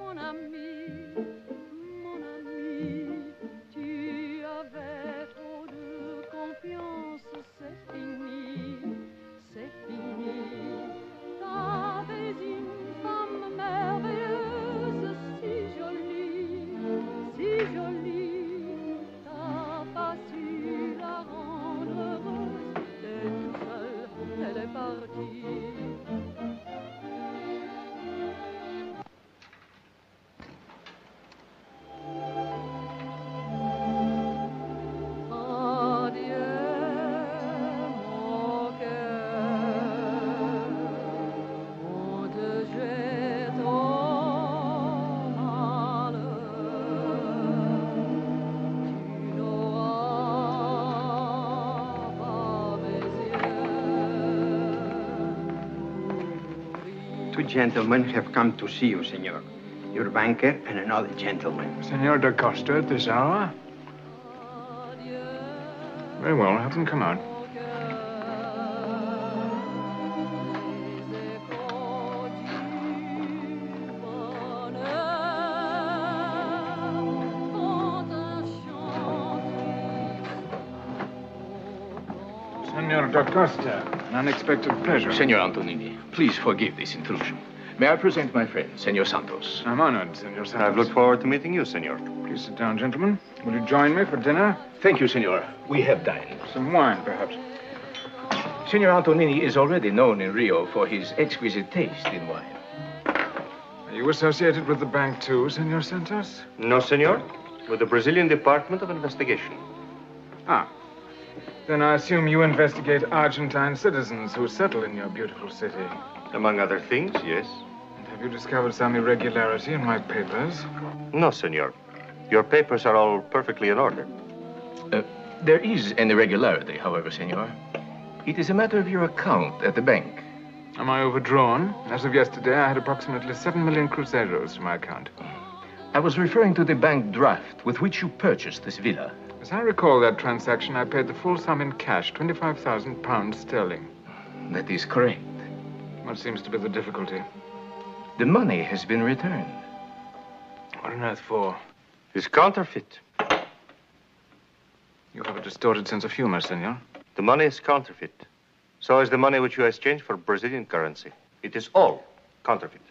Mon ami, tu avais trop de confiance, c'est fini, c'est fini. T'avais une femme merveilleuse, si jolie, t'as pas su la rendre heureuse, t'es tout seul, elle est partie. Two gentlemen have come to see you, senor. Your banker and another gentleman. Senor da Costa at this hour? Very well, have them come out. Senor da Costa, an unexpected pleasure. Senor Antonini, please forgive this intrusion. May I present my friend, Senor Santos? I'm honored, Senor Santos. I've looked forward to meeting you, Senor. Please sit down, gentlemen. Will you join me for dinner? Thank you, Senor. We have dined. Some wine, perhaps. Signor Antonini is already known in Rio for his exquisite taste in wine. Are you associated with the bank too, Senor Santos? No, senor. With the Brazilian Department of Investigation. Ah. Then I assume you investigate Argentine citizens who settle in your beautiful city. Among other things, yes. And have you discovered some irregularity in my papers? No, senor. Your papers are all perfectly in order. There is an irregularity, however, senor. It is a matter of your account at the bank. Am I overdrawn? As of yesterday, I had approximately 7 million cruzeros in my account. I was referring to the bank draft with which you purchased this villa. As I recall that transaction, I paid the full sum in cash, 25,000 pounds sterling. That is correct. What seems to be the difficulty? The money has been returned. What on earth for? It's counterfeit. You have a distorted sense of humor, senor. The money is counterfeit. So is the money which you exchanged for Brazilian currency. It is all counterfeit.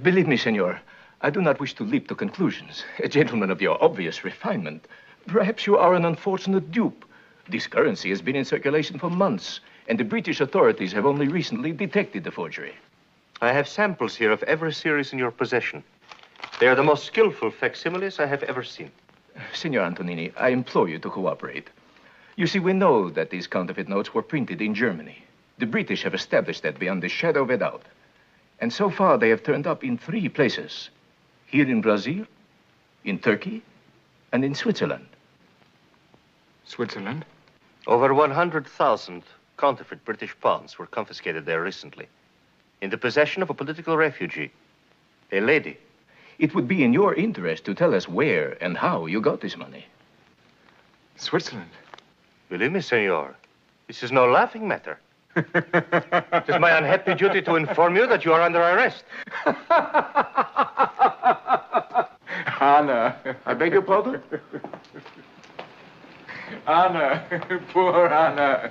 Believe me, senor, I do not wish to leap to conclusions. A gentleman of your obvious refinement. Perhaps you are an unfortunate dupe. This currency has been in circulation for months, and the British authorities have only recently detected the forgery. I have samples here of every series in your possession. They are the most skillful facsimiles I have ever seen. Signor Antonini, I implore you to cooperate. You see, we know that these counterfeit notes were printed in Germany. The British have established that beyond the shadow of a doubt. And so far, they have turned up in 3 places. Here in Brazil, in Turkey, and in Switzerland. Switzerland? Over 100,000 counterfeit British pounds were confiscated there recently. In the possession of a political refugee, a lady. It would be in your interest to tell us where and how you got this money. Switzerland? Believe me, senor, this is no laughing matter. It is my unhappy duty to inform you that you are under arrest. Anna. I beg your pardon? Anna. Poor Anna.